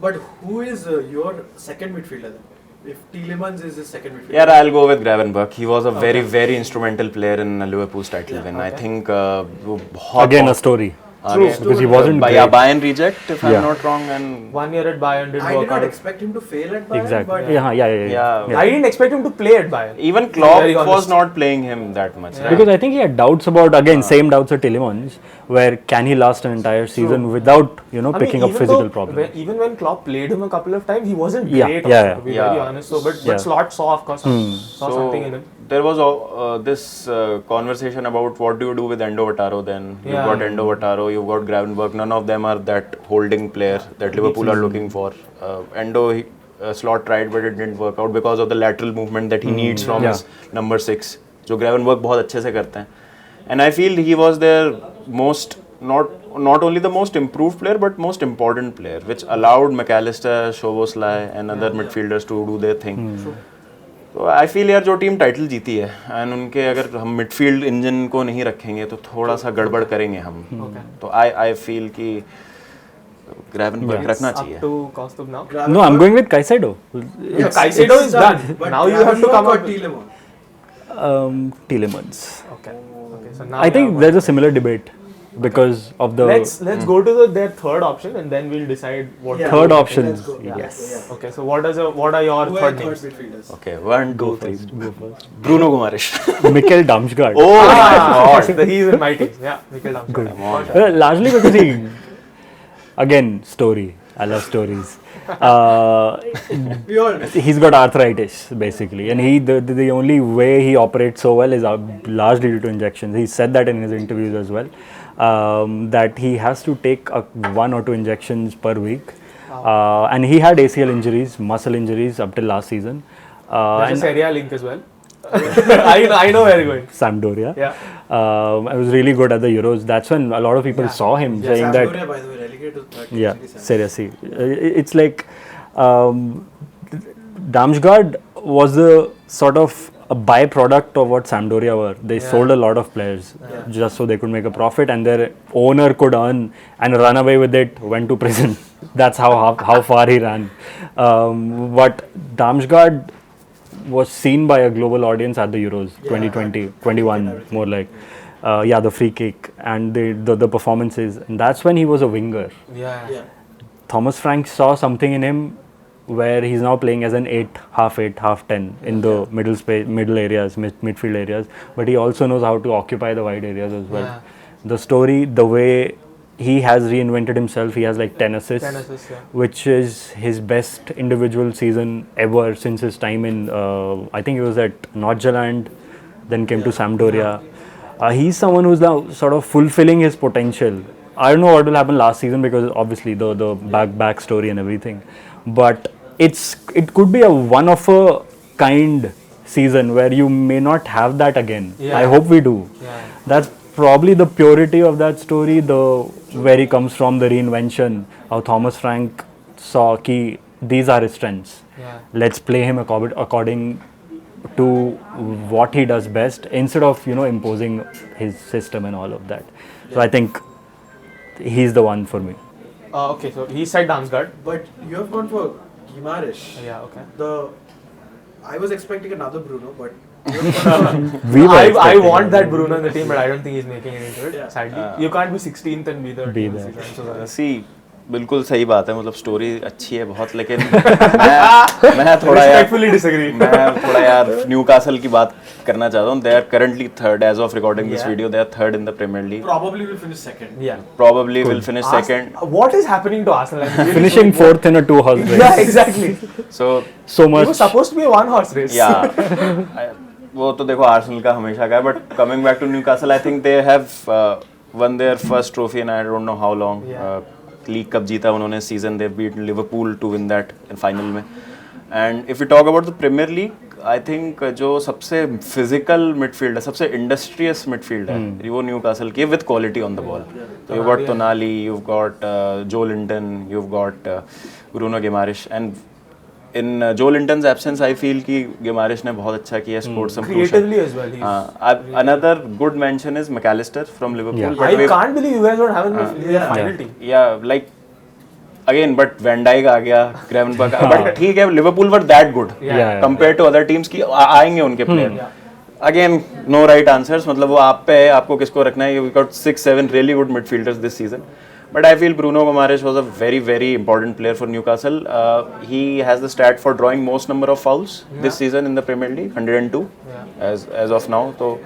But who is your second midfielder then? If Tielemans is his second midfielder. Yeah, I'll go with Gravenberch. He was a very instrumental player in Liverpool's title win. I think again a story. True. Because he wasn't great. Bayern reject, if I'm not wrong, and 1 year at Bayern didn't I work did not out. expect him to fail at Bayern. Exactly. But Yeah. I didn't expect him to play at Bayern. even Klopp was not playing him that much. Right? Because I think he had doubts about, again, same doubts at Tielemans, where can he last an entire season without, picking up physical problems. Even when Klopp played him a couple of times, he wasn't Yeah, great. yeah, also, to be very honest. So, but Slot saw, of course, saw something in him. There was this conversation about what do you do with Endo Vataro then. You've got Endo Vataro, you've got Gravenberch. None of them are that holding player that Liverpool are looking for. Endo Slot tried, but it didn't work out because of the lateral movement that he needs from his number 6. जो Gravenberch बहुत अच्छे से करते हैं. And I feel he was their most, not only the most improved player, but most important player, which allowed McAllister, Szoboszlai and other midfielders to do their thing. तो I feel यार जो team title जीती है and उनके अगर हम midfield engine को नहीं रखेंगे तो थोड़ा सा गड़बड़ करेंगे हम. तो आई फील कि Gravenberch रखना चाहिए. Up to Kaustubh now. No, I'm going with Caicedo. Caicedo is done. But Now you have to come up. Tielemans. Okay. So now I think there's a similar debate because of the let's go to their third option and then we'll decide what third option. Let's go. Yes. Okay, so what are your Who are third third names? midfielders? Okay, 1, 2, 3. Bruno Guimaraes. Mikkel Damsgaard. Oh my God. He's in my team. Yeah, Mikkel Damsgaard. Come on. Largely because again, story. I love stories. We all know. He's got arthritis basically, and the only way he operates so well is largely due to injections. He said that in his interviews as well, that he has to take 1 or 2 injections per week, and he had ACL injuries, muscle injuries up till last season. There's a Serie A link as well. I know where you're going. Sampdoria. Yeah. I was really good at the Euros. That's when a lot of people saw him saying that. Sampdoria, by the way, relegated to third. Yeah, seriously. It's like Damsgaard was the sort of a byproduct of what Sampdoria were. They sold a lot of players just so they could make a profit, and their owner could earn and run away with it, went to prison. That's how far he ran. But Damsgaard was seen by a global audience at the Euros 2020, 21 more like. The free kick and the performances, and that's when he was a winger. Yeah. Thomas Frank saw something in him where he's now playing as an 8, half 10 in the middle areas, midfield areas, but he also knows how to occupy the wide areas as well. The story, the way he has reinvented himself, he has like 10 assists, which is his best individual season ever since his time in, I think he was at Nordjylland, then came to Sampdoria. He's someone who's now sort of fulfilling his potential. I don't know what will happen last season because obviously the back story and everything, but it could be a one of a kind season where you may not have that again. I hope we do. That's probably the purity of that story, where he comes from, the reinvention, how Thomas Frank saw ki these are his strengths. Let's play him according to what he does best instead of imposing his system and all of that. So I think he's the one for me. Okay, so he said Damsgaard. But you have gone for Guimaraes. Yeah, okay. I was expecting another Bruno, but I want that Bruno in the team, but I don't think he's making it into it. Sadly, you can't be 16th and be there. See, बिल्कुल सही बात है, मतलब story अच्छी है बहुत, लेकिन मैं थोड़ा यार न्यूकासल की बात करना चाहता हूँ. They are currently third as of recording this video. They are third in the Premier League. Probably will finish second. Probably will finish second. What is happening to Arsenal? Finishing fourth in a 2-horse race. Yeah, exactly. So It much. was supposed to be a 1-horse race. Yeah. वो तो देखो Arsenal का हमेशा का है, but coming back to Newcastle, I think they have won their first trophy in I don't know how long. League cup जीता उन्होंने season, they beat Liverpool to win that in final में. And if we talk about the Premier League, I think जो सबसे physical midfield है, सबसे industrious midfield है, वो Newcastle की with quality on the ball. So you've got Tonali, you've got Joe Linton, you've got Bruno Guimaraes, and in Joe Linton's absence, I feel कि Guimaraes ने बहुत अच्छा किया sports some creatively as well. Another good mention is McAllister from Liverpool. I can't believe you guys don't have him in the final team. Yeah, like again, but Van Dijk आ गया, Gravenberch, but ठीक है, Liverpool were that good compared to other teams की आएंगे उनके player. Again, no right answers. मतलब वो आप पे है, आपको किसको रखना है. You've got 6-7 really good midfielders this season. But I feel Bruno Guimaraes was a very, very important player for Newcastle. He has the stat for drawing most number of fouls this season in the Premier League, 102 as of now. So,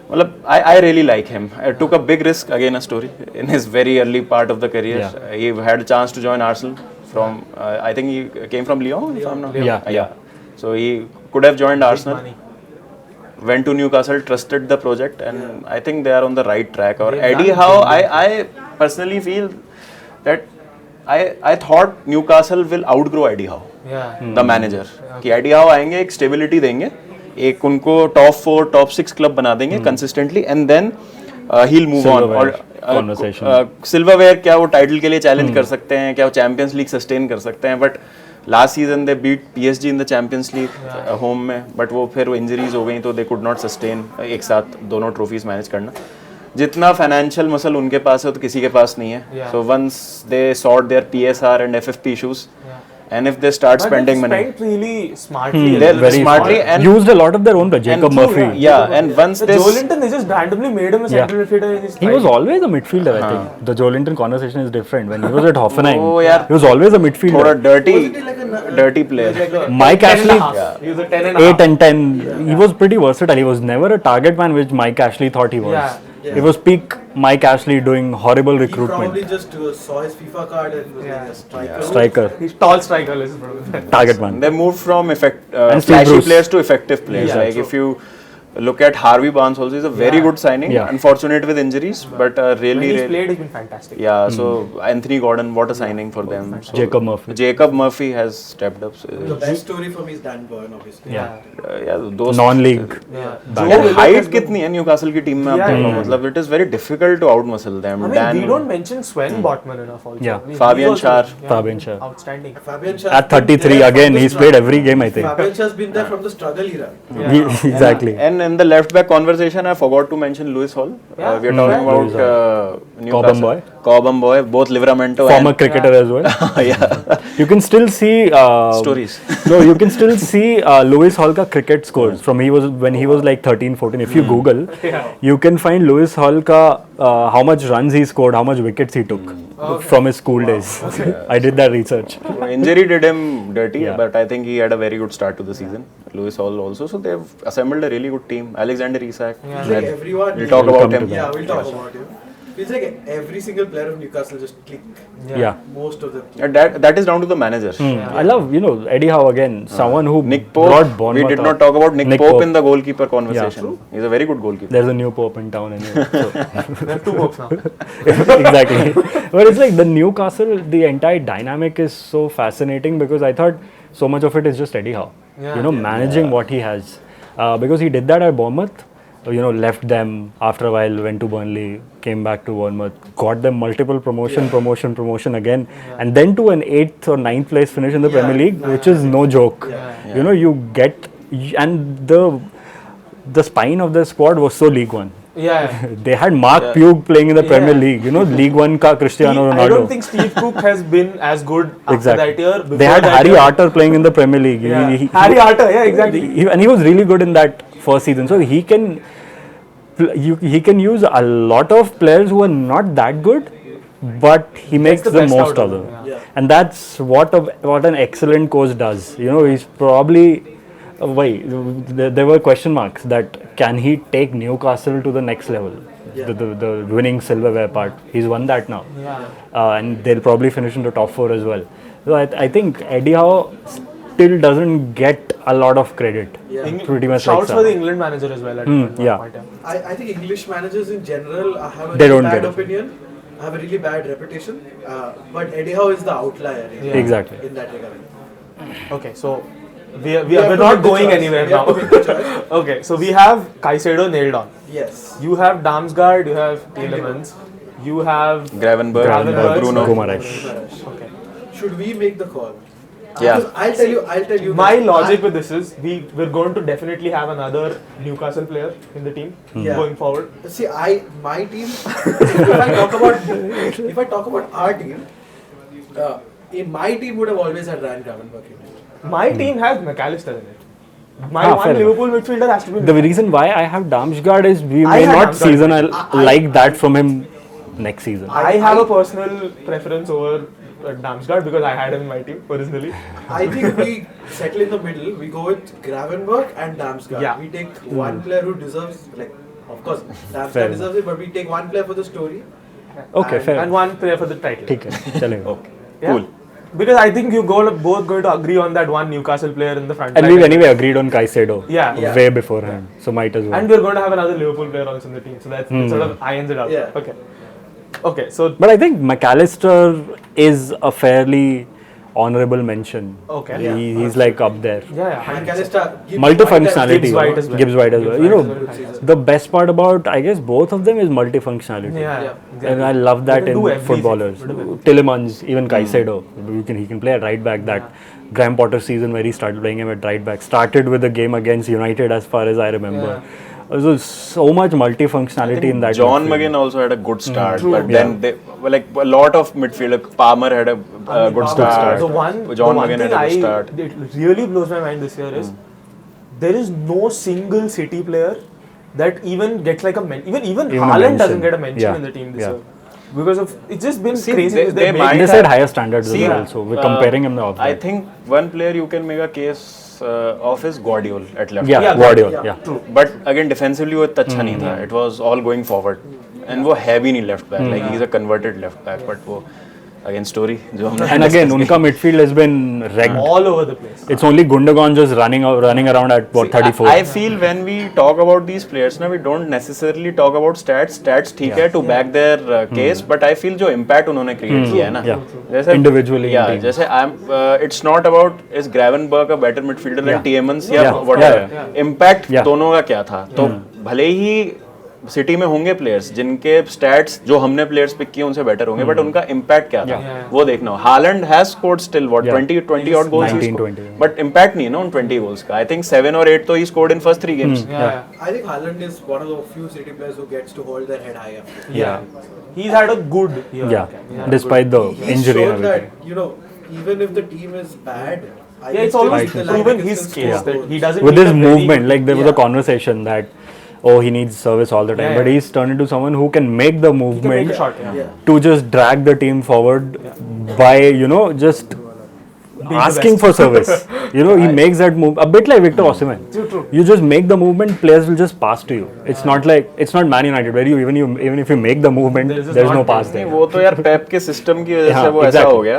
well, I really like him. I took a big risk, again a story, in his very early part of the career. He had a chance to join Arsenal from, I think he came from Lyon, if I'm not wrong. Yeah. So he could have joined Arsenal. Went to Newcastle, trusted the project, and I think they are on the right track. Or Eddie Howe, I personally feel that I thought Newcastle will outgrow Eddie Howe, the manager. कि Eddie Howe आएंगे, एक stability देंगे, एक उनको top 4, top 6 club बना देंगे consistently, and then he'll move on. और Silverware क्या वो title के लिए challenge कर सकते हैं, क्या वो Champions League sustain कर सकते हैं, but last season they beat PSG in the Champions League home में, but वो फिर वो injuries हो गई तो they could not sustain एक साथ दोनों trophies manage करना. जितना financial muscle उनके पास है तो किसी के पास नहीं है. So once they sort their PSR and FFP issues, and if they start spending money, spent really smartly, very smartly, and used a lot of their own. Jacob Murphy, and once they Joe Linton, they just randomly made him a central midfielder in his he was always a midfielder. I think the Joe Linton conversation is different. When he was at Hoffenheim, he was always a midfielder. थोड़ा dirty player. Mike Ashley, he was a 10 and a half. 8 and 10. He was pretty versatile. He was never a target man, which Mike Ashley thought he was. It was peak Mike Ashley doing horrible recruitment. He probably just saw his FIFA card and was like a striker. Striker. He's tall striker. Target man. They moved from And flashy Bruce. players to effective players. Like if you look at Harvey Barnes also, he's a very good signing. Unfortunate with injuries, but When he's played, he's been fantastic. So Anthony Gordon, what a signing for them. So Jacob Murphy has stepped up. The best story for me is Dan Burn, obviously. Those non-league. height कितनी है Newcastle की team में आप देखो, मतलब it is very difficult to outmuscle them. I mean, we don't mention Sven Botman enough also. Fabian Schär. Outstanding. Fabian Schär At 33 again, he's played every game, I think. Fabian Schär's been there from the struggle era. Exactly. And in the left back conversation, I forgot to mention Lewis Hall. We are talking about Newcastle. Cobham Boy, both Livramento. Former cricketer as well. You can still see stories. No, you can still see Lewis Hall ka cricket scores from when he was like 13, 14. If you Google, you can find Lewis Hall ka how much runs he scored, how much wickets he took from his school days. I did that research. Injury did him dirty, but I think he had a very good start to the season. Lewis Hall also, so they've assembled a really good team. Alexander Isak. Like everyone. We'll talk about him. Yeah, we'll talk about him. Feels like every single player of Newcastle just click. Most of them. That is down to the manager. I love, Eddie Howe again, someone who Nick Pope. brought Bournemouth. We did not talk about Nick Pope in the goalkeeper conversation. He's a very good goalkeeper. There's a new Pope in town anyway. So. There are 2 Popes now. Exactly. But it's like the Newcastle, the entire dynamic is so fascinating because I thought so much of it is just Eddie Howe. Managing what he has. Because he did that at Bournemouth. Left them after a while, went to Burnley, came back to Bournemouth, got them multiple promotion again, and then to an 8th or 9th place finish in the Premier League, which is no joke. You get, and the spine of the squad was so League One. They had Mark Pugh playing in the Premier League, League One ka Cristiano Ronaldo. I don't think Steve Cook has been as good after that year. They had Harry Arter playing in the Premier League. Harry Arter, exactly. And he was really good in that first season. So he can use a lot of players who are not that good, but he makes the most of them. And that's what an excellent coach does. He's probably there were question marks that can he take Newcastle to the next level, the winning silverware part. He's won that now, and they'll probably finish in the top 4 as well. So I think Eddie Howe still doesn't get a lot of credit. Pretty much. Shouts for the England manager as well. At one point. I think English managers in general have a really bad opinion, have a really bad reputation, but Eddie Howe is the outlier. Exactly. In that regard. Okay, so we're not going anywhere now. Okay, so we have Caicedo nailed on. Yes. You have Damsgaard, you have Tielemans, you have Gravenberch, Bruno Guimaraes. Okay. Should we make the call? Yeah. Because I'll tell you. My that logic with this is we're going to definitely have another Newcastle player in the team going forward. See, my team. if I talk about our team, my team would have always had Ryan Gravenberch in it. My team has McAllister in it. My fair one Liverpool midfielder has to be. The reason why I have Damsgaard is we I may had not Damsgaard. season like that from him next season. I have a personal preference over Damsgaard because I had him in my team originally. I think we settle in the middle. We go with Gravenberch and Damsgaard. Yeah. We take one player who deserves, of course, Damsgaard Fair deserves it, but we take one player for the story. Okay, fair. And one player for the title. ठीक है, चलेगा. Okay. Yeah? Cool. Because I think you both going to agree on that one Newcastle player in the front And line. we've anyway agreed on Caicedo. Yeah. Way beforehand, so might as well. And we're going to have another Liverpool player also in the team. So that sort of irons it out. Yeah. Okay, so But I think McAllister is a fairly honourable mention. Okay. He's like up there. yeah. McAllister, Multifunctionality. Gibbs White as well. Gibbs White as well. You know, Gibbs White. the best part about I guess both of them is multifunctionality. Yeah. And I love that They can in do everything. footballers. Tielemans, even Caicedo, he can play at right back. That Graham Potter season where he started playing him at right back started with a game against United, as far as I remember. There's so much multifunctionality in that. John midfield. McGinn also had a good start, True. but then a lot of midfielder. Palmer had a good start. The one McGinn thing had a good start. it really blows my mind this year is there is no single City player that even gets like a mention. Even a Haaland mention. doesn't get a mention Yeah. in the team this Yeah. year. Because of it's just been See, crazy. they because they might They have- said higher standards as See, well. Also, we're comparing him now. I think one player you can make a case of is Guardiola at left. Yeah, Yeah, Guardiola. yeah. Yeah. True. But again, defensively वो इतना अच्छा नहीं था. It was all going forward. And वो है भी नहीं left back. Like he's a converted left back. But वो again story जो हमने And again, उनका midfield has been wrecked. all over the place. It's only Gundogan just running around at what 34. I feel when we talk about these players now, we don't necessarily talk about stats. Stats ठीक है to back their case, but I feel जो impact उन्होंने create किया है ना, Yeah. जैसे Individually in yeah, team. जैसे it's not about is Gravenberch a better midfielder than Tielemans या Yeah. whatever. Yeah. Impact Yeah. दोनों का क्या था? तो भले ही सिटी में होंगे प्लेयर्स जिनके स्टैट्स जो हमने प्लेयर्स पिक किए उनसे बेटर होंगे, बट उनका इम्पैक्ट क्या था वो देखना हो. Holland has scored still what 20 odd goals, 19-20. But impact नहीं है ना उन 20 goals का. आई थिंक 7 or 8 तो he scored in first 3 games. I think Haaland is one of the few City players who gets to hold their head high up. Yeah. He's had a good year. Yeah, despite the He's injury shown and everything. that, even if the team is bad, I Yeah, it's still always think the line proven can his still case score that goals. he doesn't With need his a very movement, good- like there was a conversation that he needs service all the time, Yeah, but he's turned into someone who can make the He can movement make a shot. Yeah. Yeah. to just drag the team forward by just the asking best. for service. He makes that move a bit like Victor Osimhen. True. You just make the movement, players will just pass to you. It's not Man United where even if you make the movement, There's just there's no not- pass नहीं there. वो तो यार पेप के system की वजह से हाँ, वो ऐसा exactly. हो गया.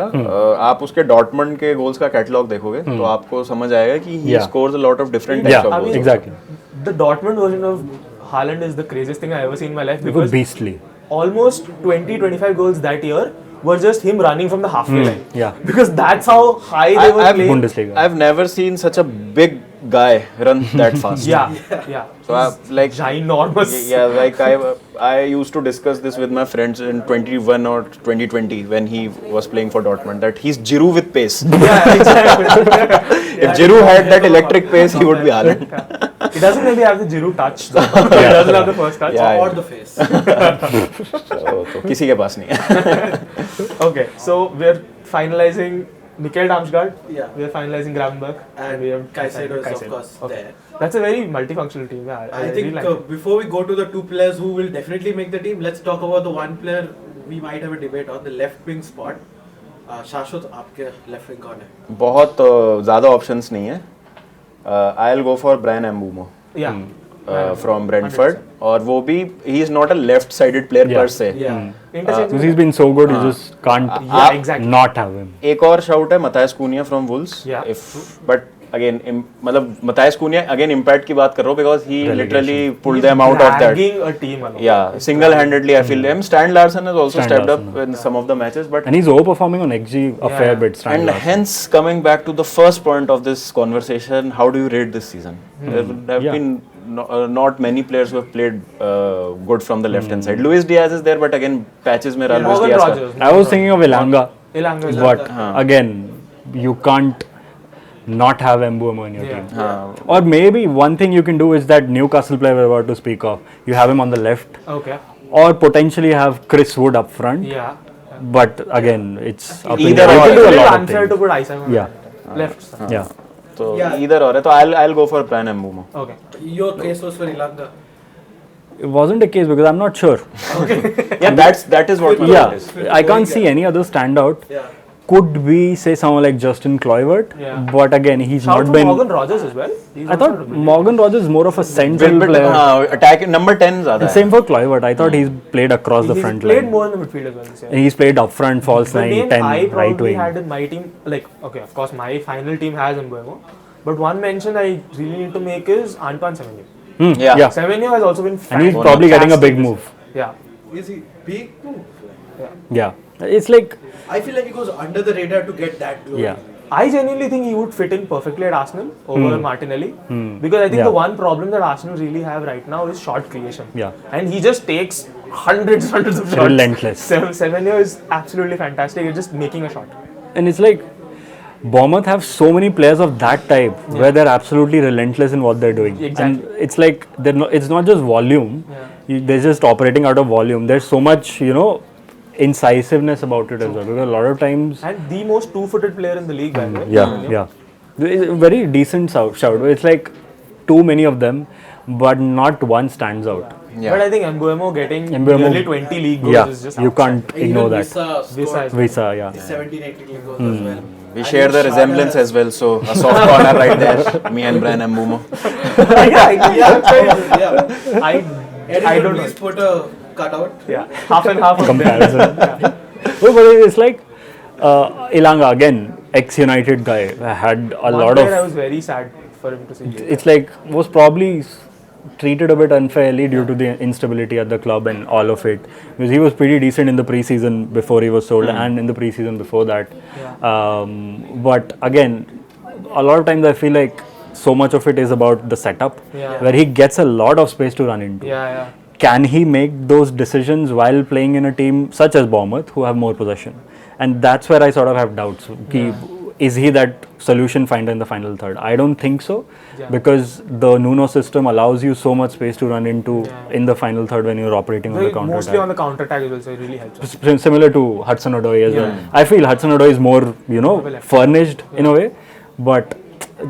आप उसके डॉर्टमंड के गोल्स का कैटलॉग देखोगे तो आपको समझ आएगा कि ही Yeah. Scores a lot of different Yeah, types of goals. exactly. The Dortmund version of Haaland is the craziest thing I ever seen in my life It was because beastly. almost 20-25 goals that year were just him running from the halfway line. Yeah. Because that's how high they were playing. Bundesliga. I've never seen such a big guy run that fast. Yeah. So I've like Ginormous. yeah, like I used to discuss this with my friends in 21 or 2020 when he was playing for Dortmund that he's Giroud with pace. Yeah, exactly. If Giroud had that electric pace, he would be Haaland. He doesn't maybe have the Giroud touch. Though. He doesn't have the first touch. Yeah. Or the face. तो किसी के पास नहीं है. Okay, so we're finalizing Mikkel Damsgaard. Yeah. We're finalizing Gravenberch. And we have Caicedo is of Caicedo. course Okay. there. That's a very multifunctional team. Yeah, I really think like it. before we go to the two players who will definitely make the team, let's talk about the one player we might have a debate on, the left wing spot. शाश्वत आपके left wing कौन है? बहुत ज़्यादा options नहीं है. I'll go for Brian Mbeumo. Yeah. From Brentford. और वो भी he is not a left-sided player per se. Yeah. Interchange. Because he's been so good, you just can't Yeah, exactly. not have him. एक और shout है Matthias Cunha from Wolves. Yeah. But again, मतलब Matthias Cunha again impact की बात कर रहा हूँ because he literally pulled them out of that. Dragging a team along. Yeah, single-handedly I feel him. Stan Larsen has also stepped up in some of the matches, but and he's overperforming on XG a fair bit. Stan and Larsen. hence coming back to the first point of this conversation, how do you rate this season? There have been not many players who have played good from the left hand side. Luis Diaz is there, but again patches mein raha Luis Diaz Rodgers. I was thinking of Ilanga, Ilanga is but again, you can't not have Mbeumo in your team. Or maybe one thing you can do is that Newcastle player we're about to speak of. You have him on the left, Okay. or potentially have Chris Wood up front. Yeah. But again, it's up Either in the or. air. You can do a It's lot of unfair things. to put Isak on Yeah. left side. Yeah. So either or है तो I'll go for Brian Mbeumo. Okay. Your case was for Ilanga. It wasn't the case because I'm not sure. Yeah, that is what my Yeah, point is. I can't see any other standout. Yeah. Could be say someone like Justin Kluivert, Yeah. but again he's Shout not to been. Morgan Rogers as well. He's I also thought not a brilliant- Morgan Rogers is more of a central player. Attack number 10 ज़्यादा And है. same for Kluivert. I thought he's played across the He's front played line. more in the midfield as well this year. And he's played up front, false The nine, name 10, I right probably wing. had in my team, like, okay, of course, my final team has Mbeumo, but one mention I really need to make is Antoine Semenyo. Yeah. Semenyo has also been And he's probably getting a big fantastic move. this- Yeah. Is he big? Yeah. It's like, I feel like he goes under the radar to get that glory. yeah. I genuinely think he would fit in perfectly at Arsenal over Martinelli because I think Yeah. the one problem that Arsenal really have right now is shot creation. Yeah. And he just takes hundreds of shots. Relentless. Semenyo is absolutely fantastic at just making a shot. And it's like, Bournemouth have so many players of that type where they're absolutely relentless in what they're doing. Exactly. And it's like, it's not just volume, they're just operating out of volume. There's so much, incisiveness about it as well. Because a lot of times, And the most two-footed player in the league, by the way. yeah. Very decent shout. It's like too many of them, but not one stands out. Yeah. But I think Mbeumo getting Mbeumo- nearly 20 league goals Yeah, is just you outside. can't ignore that. Visa is- Visa, yeah. 17-18 league goals as well. We share the resemblance as well, so a soft corner right there. Me and Brian Mbeumo. Yeah. I don't know. Please put a cutout. Yeah, half and half of Comparison. them. No, but it's like Ilanga again, ex-United guy, had a One lot player I of. was very sad for him to see. It's like was probably treated a bit unfairly due to the instability at the club and all of it. Because he was pretty decent in the pre-season before he was sold and in the pre-season before that. But again, a lot of times I feel like so much of it is about the setup, where he gets a lot of space to run into. Yeah. Can he make those decisions while playing in a team such as Bournemouth, who have more possession? And that's where I sort of have doubts. Is he that solution finder in the final third? I don't think so, because the Nuno system allows you so much space to run into in the final third when you're operating on the counter Mostly attack. on the counter attack as well, so it really helps us. Similar to Hudson-Odoi as well. I feel Hudson-Odoi is more, furnished in a way, but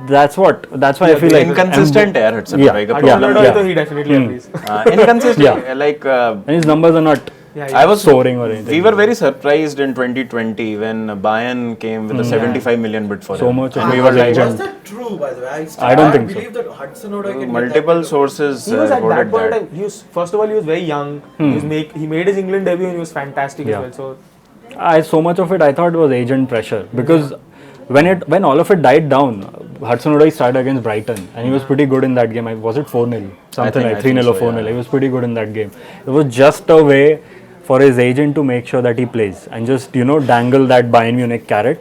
that's why I feel like Inconsistent है यार Hudson-Odoi का problem. Hudson-Odoi, so he definitely agrees. Inconsistent. Like and his numbers are not I was soaring or anything. We were very surprised in 2020 when Bayern came with a 75 million bid for So him. much. And we were like, Was that true, by the way? I don't think so. believe that Hudson-Odoi can get multiple that sources He was at that voted point. that. He was, first of all, he was very young. He made his England debut and he was fantastic as well. So So much of it I thought was agent pressure because when all of it died down, Hudson-Odoi started against Brighton and he was pretty good in that game. Was it 4-0? Something like 3-0 or 4-0. He was pretty good in that game. It was just a way for his agent to make sure that he plays and just dangle that Bayern Munich carrot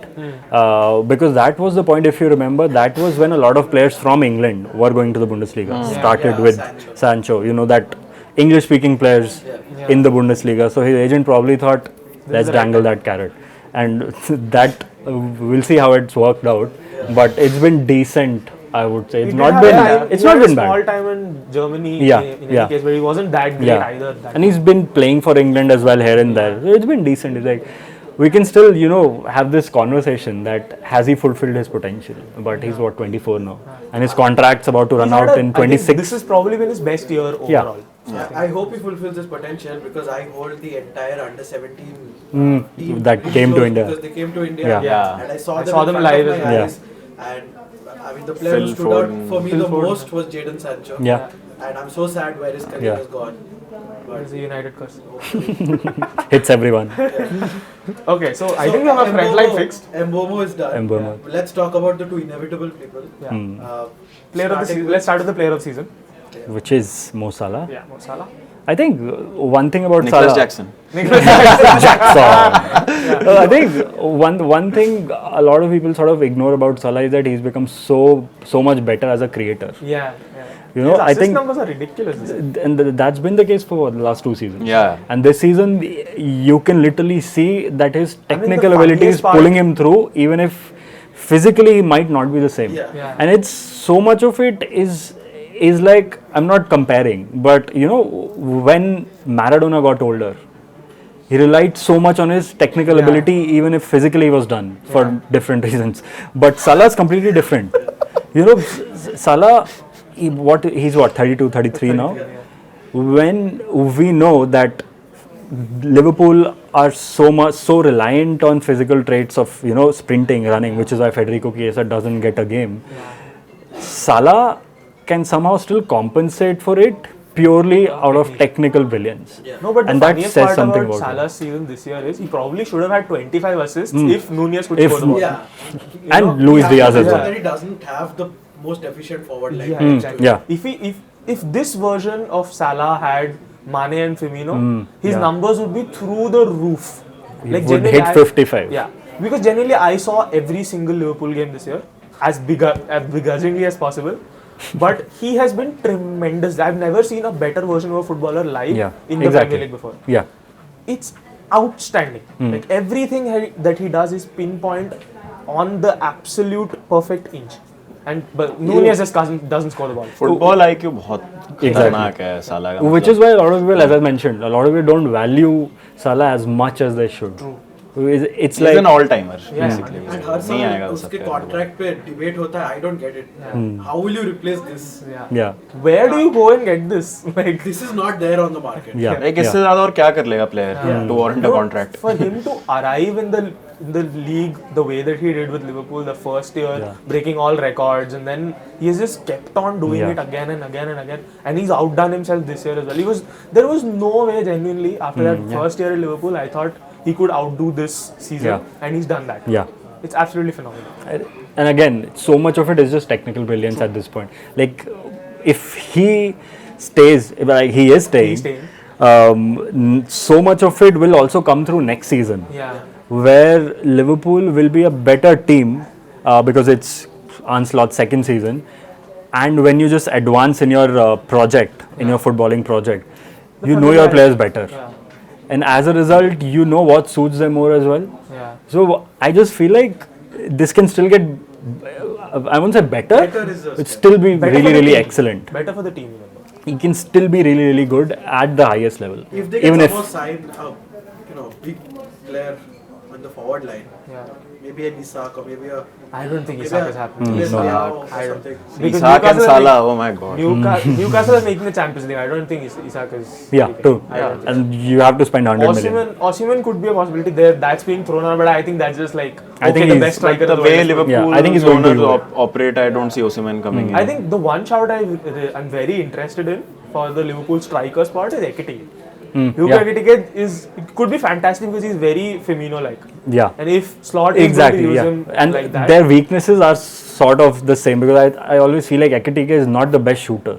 because that was the point. If you remember, that was when a lot of players from England were going to the Bundesliga. Started with Sancho, that English speaking players in the Bundesliga. So his agent probably thought, let's dangle that carrot, and that we'll see how it's worked out, but it's been decent, I would say. It's not been small bad. time in Germany Yeah, in any case, but he wasn't that great either. And he's been playing for England as well here and there. So it's been decent. It's like we can still, have this conversation that has he fulfilled his potential? But he's 24 now, and his contract's about to run out in 26. This has probably been his best year overall. I hope he fulfills his potential because I hold the entire under 17 team that came to India. because they came to India and I saw them live in front of my as eyes. And I mean the player who stood out for me the most was Jadon Sancho. Yeah. And I'm so sad where his career has gone. It's a United curse. Hits everyone. Okay, so I think we have a front line fixed. Mbomo is done. Mbomo. Let's talk about the two inevitable people. Player of the season. Let's start with the player of the season. Which is Mo Salah. Yeah, Mo Salah. I think one thing about Nicholas Salah. Jackson. I think one thing a lot of people sort of ignore about Salah is that he's become so much better as a creator. Yeah. You know, His I assist think numbers are ridiculous. and that's been the case for the last 2 seasons. Yeah. And this season, you can literally see that his technical the ability is funniest part- pulling him through, even if physically he might not be the same. Yeah. And it's so much of it is like, I'm not comparing, but you know, when Maradona got older, he relied so much on his technical ability, even if physically he was done for different reasons. But Salah's completely different. You know, Salah, he's 32, 33 now. When we know that Liverpool are so reliant on physical traits of, you know, sprinting, running, which is why Federico Chiesa doesn't get a game. Salah can somehow still compensate for it purely out of technical brilliance. No, but And the that funniest says part something about about Salah's season this year is he probably should have had 25 assists if Nunez could score the ball. Yeah. You And know, Luis we have Diaz as to well. that he doesn't have the most efficient forward line. Yeah, exactly. Yeah. If this version of Salah had Mane and Firmino, his numbers would be through the roof. He would generally hit 55. Yeah, because generally I saw every single Liverpool game this year as begrudgingly as possible. But he has been tremendous. I've never seen a better version of a footballer live in the Premier League before. Yeah. It's outstanding. Like everything that he does is pinpoint on the absolute perfect inch. But Nunez just doesn't score the ball. Football IQ बहुत खतरनाक है साला का. Which is why a lot of people, as I mentioned, a lot of people don't value Salah as much as they should. True. It's He's like an all-timer basically. And हर नहीं आएगा साल वो उसके सब कॉन्ट्रैक्ट पे debate होता है. I don't get it. How will you replace this? yeah. Where do you go and get this? Like This is not there on the market. Yeah. एक इससे ज़्यादा और क्या कर लेगा player to warrant a contract? for him to arrive in the league the way that he did with Liverpool the first year, breaking all records, and then he has just kept on doing it again and again and again, and he's outdone himself this year as well. There was no way genuinely after that first year at Liverpool I thought he could outdo this season, and he's done that. Yeah. It's absolutely phenomenal. And again, so much of it is just technical brilliance at this point. Like, if he stays, like he is staying, so much of it will also come through next season. Yeah. Where Liverpool will be a better team because it's Ancelot's second season, and when you just advance in your project, in your footballing project, you know your players better, and as a result, you know what suits them more as well. Yeah. So I just feel like this can still get, I won't say better, it still be Better for really the really team. excellent. Better for the team, remember. He can still be really really good at the highest level. If they even can if somehow sign a big player on the forward line, maybe an Isak or maybe a I don't think Isak is happening. I don't think. Because Isak and Newcastle are Salah, oh my god. Newcastle are making the Champions League. I don't think Isak is. true. I don't think And you have to spend 100 million. Osimhen could be a possibility there. That's being thrown out, but I think that's just like I think the he's- best striker. The in way world. Liverpool I think he's going to owners do operate, I don't see Osimhen coming in. I think the one shout I'm very interested in for the Liverpool striker spot is Ekitike. It could be fantastic because he's very Firmino-like. Yeah. And if Slot is going to use him And like that, their weaknesses are sort of the same because I always feel like Ekitike is not the best shooter.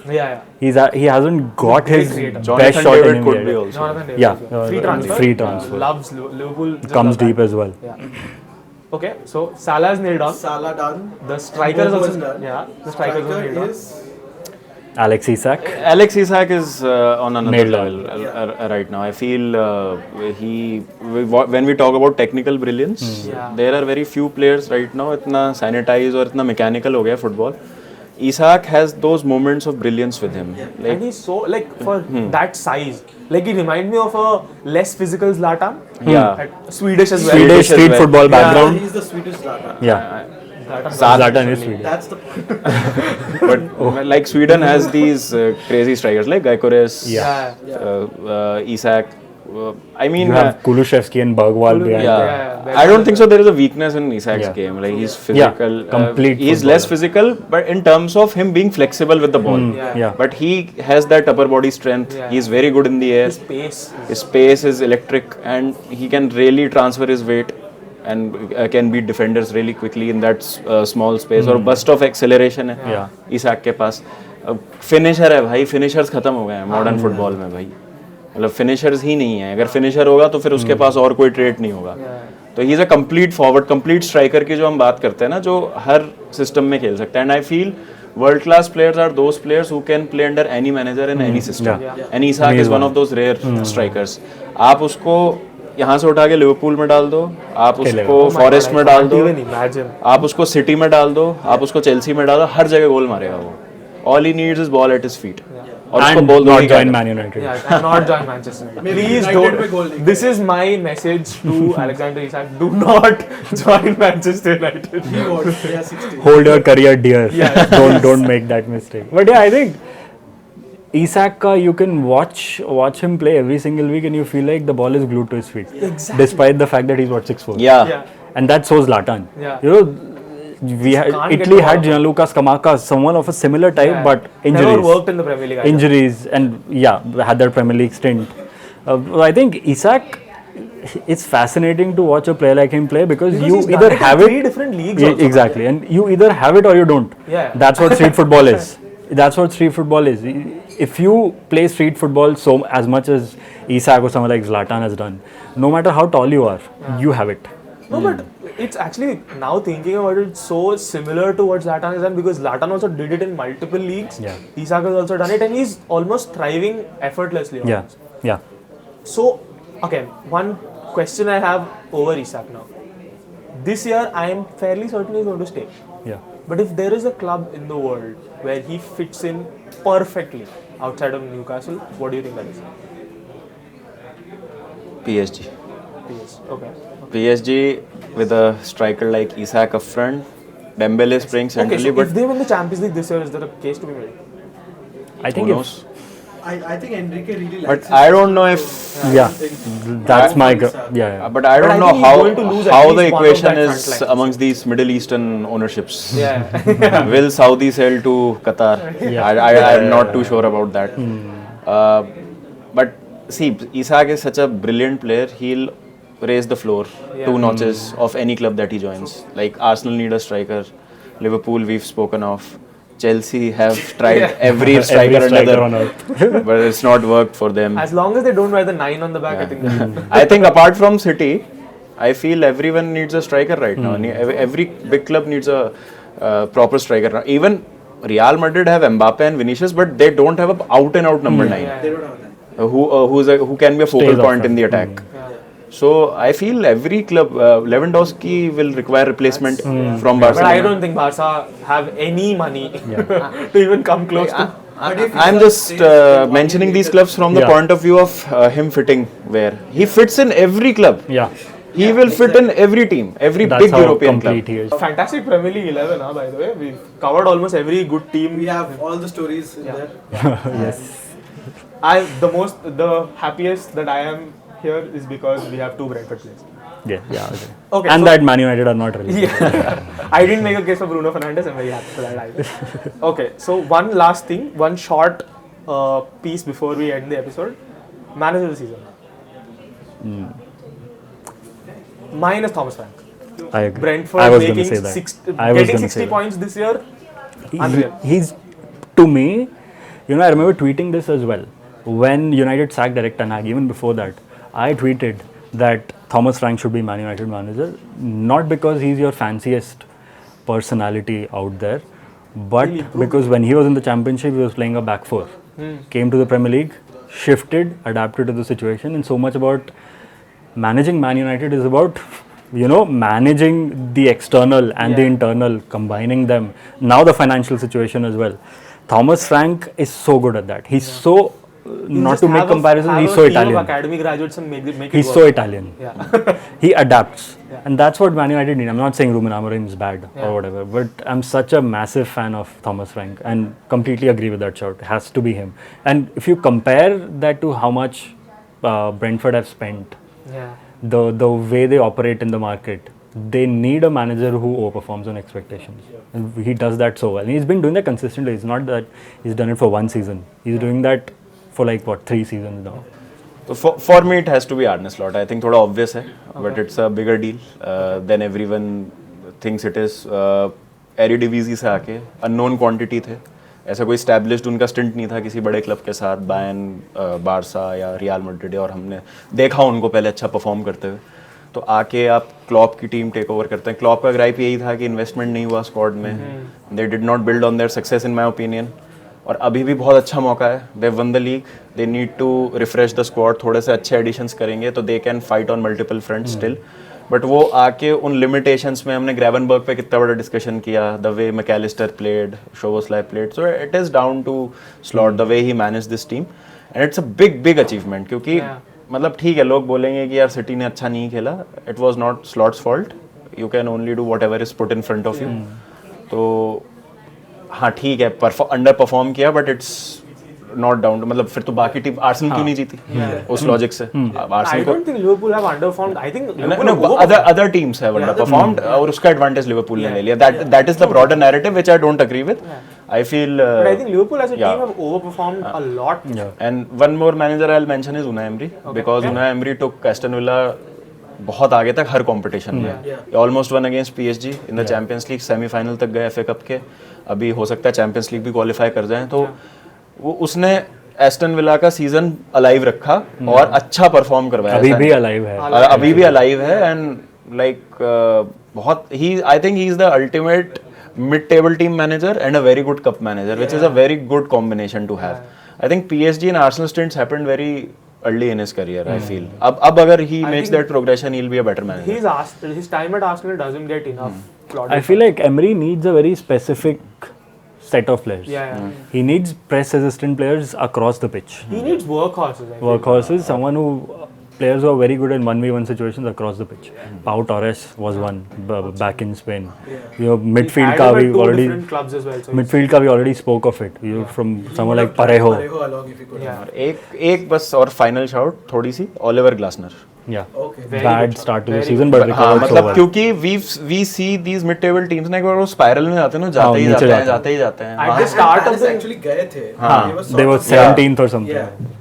He hasn't got Great his creator. best Jonathan shot in David him could yet. be also. Jonathan David Yeah, as well. Free transfer. free transfer. Loves Liverpool. just Comes love that. deep as well. Yeah. Okay, so Salah is nailed on. Salah done. The striker is Mbomo also is done. yeah. The striker is also nailed on. is Alex Isak. Alex Isak is on another Nailed level right now. I feel when we talk about technical brilliance, there are very few players right now इतना sanitized और इतना mechanical हो गया football. Isak has those moments of brilliance with him. Like, And he's so for that size. Like he reminds me of a less physical Zlatan. yeah. Swedish as well. Swedish street football background. he's the sweetest Zlatan. Yeah. Zlatan. Zlatan is Swedish. That's the point. But like Sweden has these crazy strikers like Gyökeres, Yeah. Isak. I mean, you have Kulusevski and Bergwall behind. yeah. I don't think so. There is a weakness in Isak's game. Like he's physical. He's less physical, but in terms of him being flexible with the ball. But he has that upper body strength. He's very good in the air. His pace is electric, and he can really transfer his weight and can beat defenders really quickly in that small space. और burst of acceleration है Isak के पास. Finisher है भाई, finishers खत्म हो गए हैं modern football में भाई, मतलब फिनिशर्स ही नहीं है. अगर फिनिशर होगा तो फिर उसके पास और कोई ट्रेट नहीं होगा. तो he is a complete forward, complete striker की जो हम बात करते हैं ना, जो हर सिस्टम में खेल सकता है. And I feel world class players are those players who can play under any manager in any system. And Isak is one of those rare strikers. आप उसको यहाँ से उठा के लिवरपूल में डाल दो, आप उसको फॉरेस्ट में डाल दो, आप उसको सिटी में डाल दो, आप उसको चेल्सी में डाल दो, हर जगह गोल मारेगा वो. All he needs is ball at his feet. और उसको बोल दो not join Man United. And not join Manchester United. Please don't. This is my message to Alexander Isak. Do not join Manchester United. Hold your career dear. Don't make that mistake. But yeah, I think Isak, you can watch him play every single week, and you feel like the ball is glued to his feet. Exactly. Despite the fact that he's 6'4". Yeah. And that shows Zlatan. Yeah. You know, Italy had Gianluca Scamacca, someone of a similar type, but injuries. Never worked in the Premier League. Injuries, and had that Premier League stint. I think Isak, it's fascinating to watch a player like him play because you either have it. 3 different leagues. Exactly, and you either have it or you don't. Yeah. That's what street football is. That's what street football is. If you play street football as much as Isak or someone like Zlatan has done, no matter how tall you are, you have it. No, but it's actually, now thinking about it, so similar to what Zlatan has done, because Zlatan also did it in multiple leagues. Isak has also done it, and he's almost thriving effortlessly. Yeah. So, okay, one question I have over Isak now. This year, I am fairly certain he's going to stay. Yeah. But if there is a club in the world where he fits in perfectly outside of Newcastle, what do you think that is? PSG. Okay. PSG with a striker like Isak up front, Dembele is playing centrally. Okay, so but if they win the Champions League this year, is there a case to be made? I think who knows? I think Enrique really likes But I don't know if. That's my. But I don't know how the equation is amongst these Middle Eastern ownerships. Will Saudi sell to Qatar? I'm not too sure about that. But see, Isak is such a brilliant player. He'll raise the floor 2 notches of any club that he joins. Like Arsenal need a striker, Liverpool we've spoken of, Chelsea have tried every striker on earth, but it's not worked for them. As long as they don't wear the 9 on the back, I think. I think apart from City, I feel everyone needs a striker right now. Every big club needs a proper striker. Even Real Madrid have Mbappe and Vinicius, but they don't have an out and out number 9. They don't have that. Who can be a focal point in the attack. So I feel every club, Lewandowski will require replacement from Barcelona. But I don't think Barca have any money to even come close to. I'm just mentioning these clubs from the point of view of him fitting where he fits in every club. He will fit in every team, every big European club. Fantastic Premier League 11, by the way. We've covered almost every good team. We have all the stories in there. Yes. The happiest that I am here is because we have 2 Brentford players. Okay. And that Man United are not really. I didn't make a case for Bruno Fernandes. I'm very happy for that either. Okay, so one last thing, one short piece before we end the episode. Manager of the season. Mine is Thomas Frank. I agree. Brentford I was making going to say that. Getting 60 points this year. Unreal. He's, to me, I remember tweeting this as well. When United sacked Erik ten Hag, even before that, I tweeted that Thomas Frank should be Man United manager, not because he's your fanciest personality out there, but because when he was in the Championship, he was playing a back 4. Came to the Premier League, shifted, adapted to the situation, and so much about managing Man United is about, managing the external and the internal, combining them. Now the financial situation as well. Thomas Frank is so good at that. He's so... not to make comparisons, he's so Italian. Academy graduates and make it he's so Italian. He adapts. And that's what Man United need. I'm not saying Ruben Amorim is bad or whatever, but I'm such a massive fan of Thomas Frank and completely agree with that shout. It has to be him. And if you compare that to how much Brentford have spent, Yeah. the way they operate in the market, they need a manager who overperforms on expectations. And he does that so well. And he's been doing that consistently. It's not that he's done it for one season. He's doing that for like, what, 3 seasons now. So for me, it has to be Arne Slot. I think थोड़ा obvious है, but it's a bigger deal than everyone thinks it is. Eredivisie से आके unknown quantity थे. ऐसा कोई established उनका stint नहीं था किसी बड़े क्लब के साथ, बायर्न, बारसा या रियल मैड्रिड, और हमने देखा उनको पहले अच्छा परफॉर्म करते हुए. तो आके आप क्लॉप की टीम टेक ओवर करते हैं. क्लॉप का ग्राइप यही था कि इन्वेस्टमेंट नहीं हुआ स्क्वाड में. They did not build on their success in my opinion. और अभी भी बहुत अच्छा मौका है. They won the league. They need to refresh the squad. थोड़े से अच्छे एडिशंस करेंगे तो they can fight on multiple fronts still. But वो आके उन लिमिटेशंस में, हमने ग्रेवनबर्ग पे कितना बड़ा डिस्कशन किया, the way Mac Allister played, Szoboszlai played. So it is down to Slot the way he manage this team, and it's a big big achievement. क्योंकि मतलब ठीक है, लोग बोलेंगे कि यार सिटी ने अच्छा नहीं खेला. It was not slots fault. You can only do what ever is put in front of you. तो हाँ ठीक है, अंडर परफॉर्म किया, बट इट्स नॉट डाउन. मतलब फिर तो बाकी टीम, आर्सेनल क्यों नहीं जीती उस लॉजिक से? I don't think Liverpool have underperformed. I think Liverpool other teams have underperformed, और उसका एडवांटेज लिवरपूल ने ले लिया. That is the broader narrative which I don't agree with. I feel but I think Liverpool as a team have overperformed a lot. And one more manager I'll mention is Unai Emery, because Unai Emery took Aston Villa बहुत आगे तक हर competition में. Almost one against PSG in the champions league, semifinal तक गए FA cup के. अभी हो सकता है चैंपियंस लीग भी क्वालिफाई कर जाएं. तो वो उसने एस्टन विला का सीजन अलाइव रखा और अच्छा परफॉर्म करवाया. अभी भी अलाइव है. अभी भी अलाइव है. एंड लाइक बहुत ही, I think he is the ultimate mid table team manager and a very good cup manager, which is a very good combination to have. I think PSG and Arsenal stints happened very early in his career. I feel अब अगर he makes that progression, he'll be a better manager. His time at Arsenal doesn't get enough. I feel like Emery needs a very specific set of players. He needs press resistant players across the pitch. He needs workhorses. Workhorses, someone who players who are very good in 1v1 situations across the pitch. Pau Torres was one back in Spain. You know, midfield ka we already clubs as well. So midfield ka we already spoke of it. You know, from someone like Parejo. along if you could. एक बस और final shout थोड़ी सी, Oliver Glasner. Yeah. Okay. Bad start to the season, but हाँ, recovered so मतलब well. क्योंकि we see these mid table teams ना, एक बार वो स्पाइरल में जाते हैं ना, जाते ही जाते हैं. at the start of the actually गए थे. They were 17th or something. Yeah.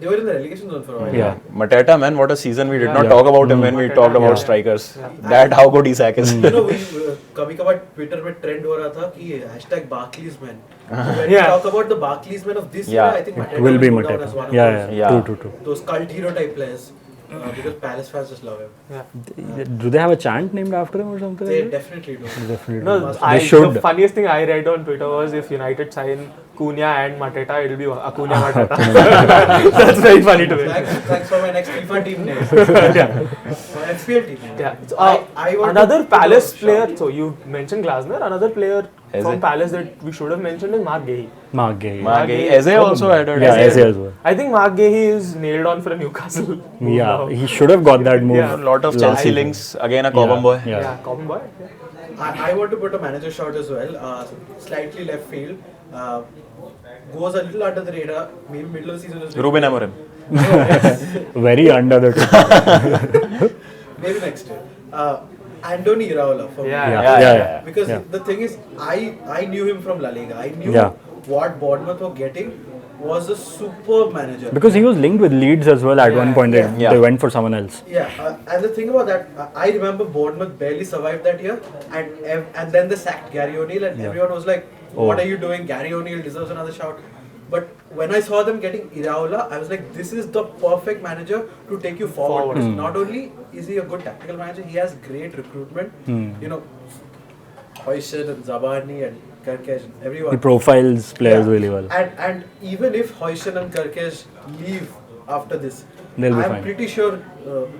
They were in the relegation zone for a while. Yeah. Mateta, man, what a season. We did not talk about him when we talked about strikers. That how good Isak is. You know, कभी-कभार Twitter में trend हो रहा था कि #BarclaysMan. When we talk about the BarclaysMan of this year, I think Mateta Will be go down as Mateta. one of those. Yeah. True. Those cult hero type players. Because Palace fans just love him. Do they have a chant named after him or something? They definitely do. Definitely. No, They should. the funniest thing I read on Twitter was if United sign Cunha and Mateta, it'll be Acuna Mateta. That's very funny to me. Thanks for my next FIFA team name. My FPL team name. Yeah. So, I want another to Palace shout player. you. So you mentioned Glasner. Another player from Eze. Palace that we should have mentioned is Mark Gahey. Mark Gahey. Eze also had a Yeah, Eze as well. I think Mark Gahey is nailed on for a Newcastle. move Yeah, now. he should have got that move. Yeah. A lot of last Chelsea season. links. Again, a Cobham boy. Yeah. Yeah, Cobham boy. Yeah. I want to put a manager shot as well. Slightly left field. Goes a little under the radar. Maybe middle of the season is Ruben Amorim. Very under the top. maybe next year. Andoni Iraola for me. Yeah. Because the thing is, I knew him from La Liga. I knew what Bournemouth were getting was a superb manager. Because he was linked with Leeds as well at one point. They went for someone else. Yeah, and the thing about that, I remember Bournemouth barely survived that year, and then they sacked Gary O'Neill, and everyone was like, "What are you doing? Gary O'Neill deserves another shout." But when I saw them getting Iraola, I was like, "This is the perfect manager to take you forward." Not only is he a good tactical manager, he has great recruitment. You know, Højsund and Zabani and Kerkesh, everyone. He profiles players really well. And even if Højsund and Kerkesh leave after this, They'll be I'm fine. pretty sure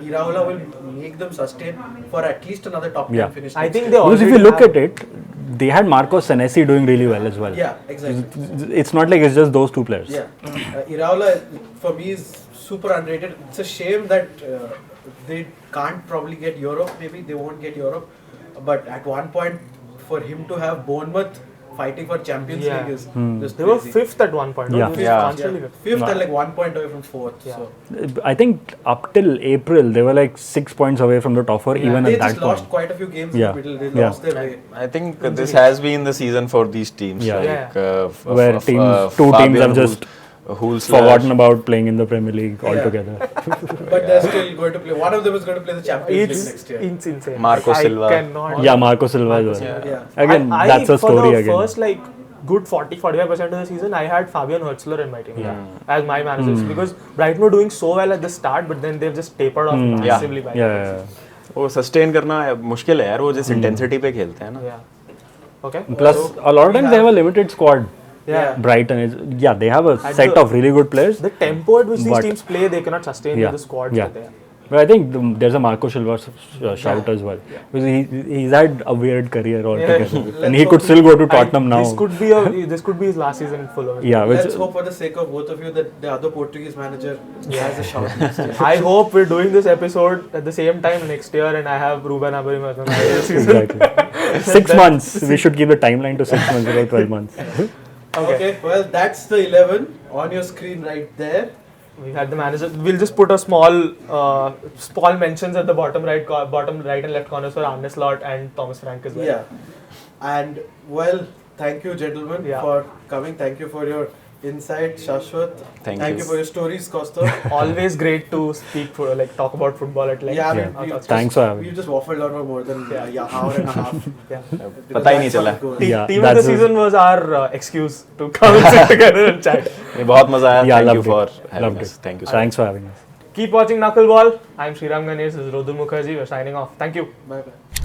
Iraola will make them sustain for at least another top 10 finish. I next think year. they Because if already you look at it, they had Marcos Senesi doing really well as well. Yeah, exactly. It's not like it's just those two players. Yeah, Iraola for me is super underrated. It's a shame that they can't probably get Europe. Maybe they won't get Europe. But at one point, for him to have Bournemouth fighting for Champions Yeah. League is just They were crazy. 5th at one point. Yeah. They were Yeah. constantly fifth. Fifth and like 1 point away from fourth. Yeah. So I think up till April they were like 6 points away from the top 4 even they at that just lost point. quite a few games Yeah. in the middle. They Yeah. lost their way. I think this has been the season for these teams. Yeah. Like, Where teams, two teams have just forgotten about playing in the Premier League altogether. But they're still going to play. One of them is going to play the Champions League next year. It's insane. Marco I Silva. cannot. Yeah, Marco Silva as well. Yeah. Again, that's a for story the again. first like good 40-45% of the season, I had Fabian Hürzeler in my team as my manager because Brighton were doing so well at the start, but then they've just tapered off massively by Yeah. वो sustain करना मुश्किल है यार, वो जिस intensity पे खेलते हैं ना. Yeah. Okay. Plus, a lot of times they have a limited squad. Yeah. Brighton is, they have a set of really good players. The tempo at which these But- teams play, they cannot sustain with the squads that they have. But I think there's a Marco Silva shout as well. Because he's had a weird career altogether. And he could still go to Tottenham now. This could be his last season in Fulham. Yeah, which, Let's hope for the sake of both of you that the other Portuguese manager has a shout next year. I hope we're doing this episode at the same time next year and I have Ruben Amorim as my manager this season. exactly. 6 months. We should keep the timeline to 6 months, about 12 months. Okay, well that's the 11 on your screen right there. We had the manager. We'll just put a small mentions at the bottom right and left corners for Arne Slot and Thomas Frank as well. Yeah. And well, thank you gentlemen for coming. Thank you for your insight, Shashwat. Thank you you for your stories, Kaustubh. Always great to talk about football at length. Yeah, I mean, Thanks for having me. You just waffled on for more than an hour and a half. Yeah. पता ही नहीं चला. Team of the season was our excuse to come and sit together and chat. ये बहुत मजा आया. Yeah, Thank you loved for it. having Loved us. it. Thank you. Thanks for having us. Keep watching Knuckleball. I'm Sriram Ganesh. This is Roddur Mookherjee. We're signing off. Thank you. Bye bye.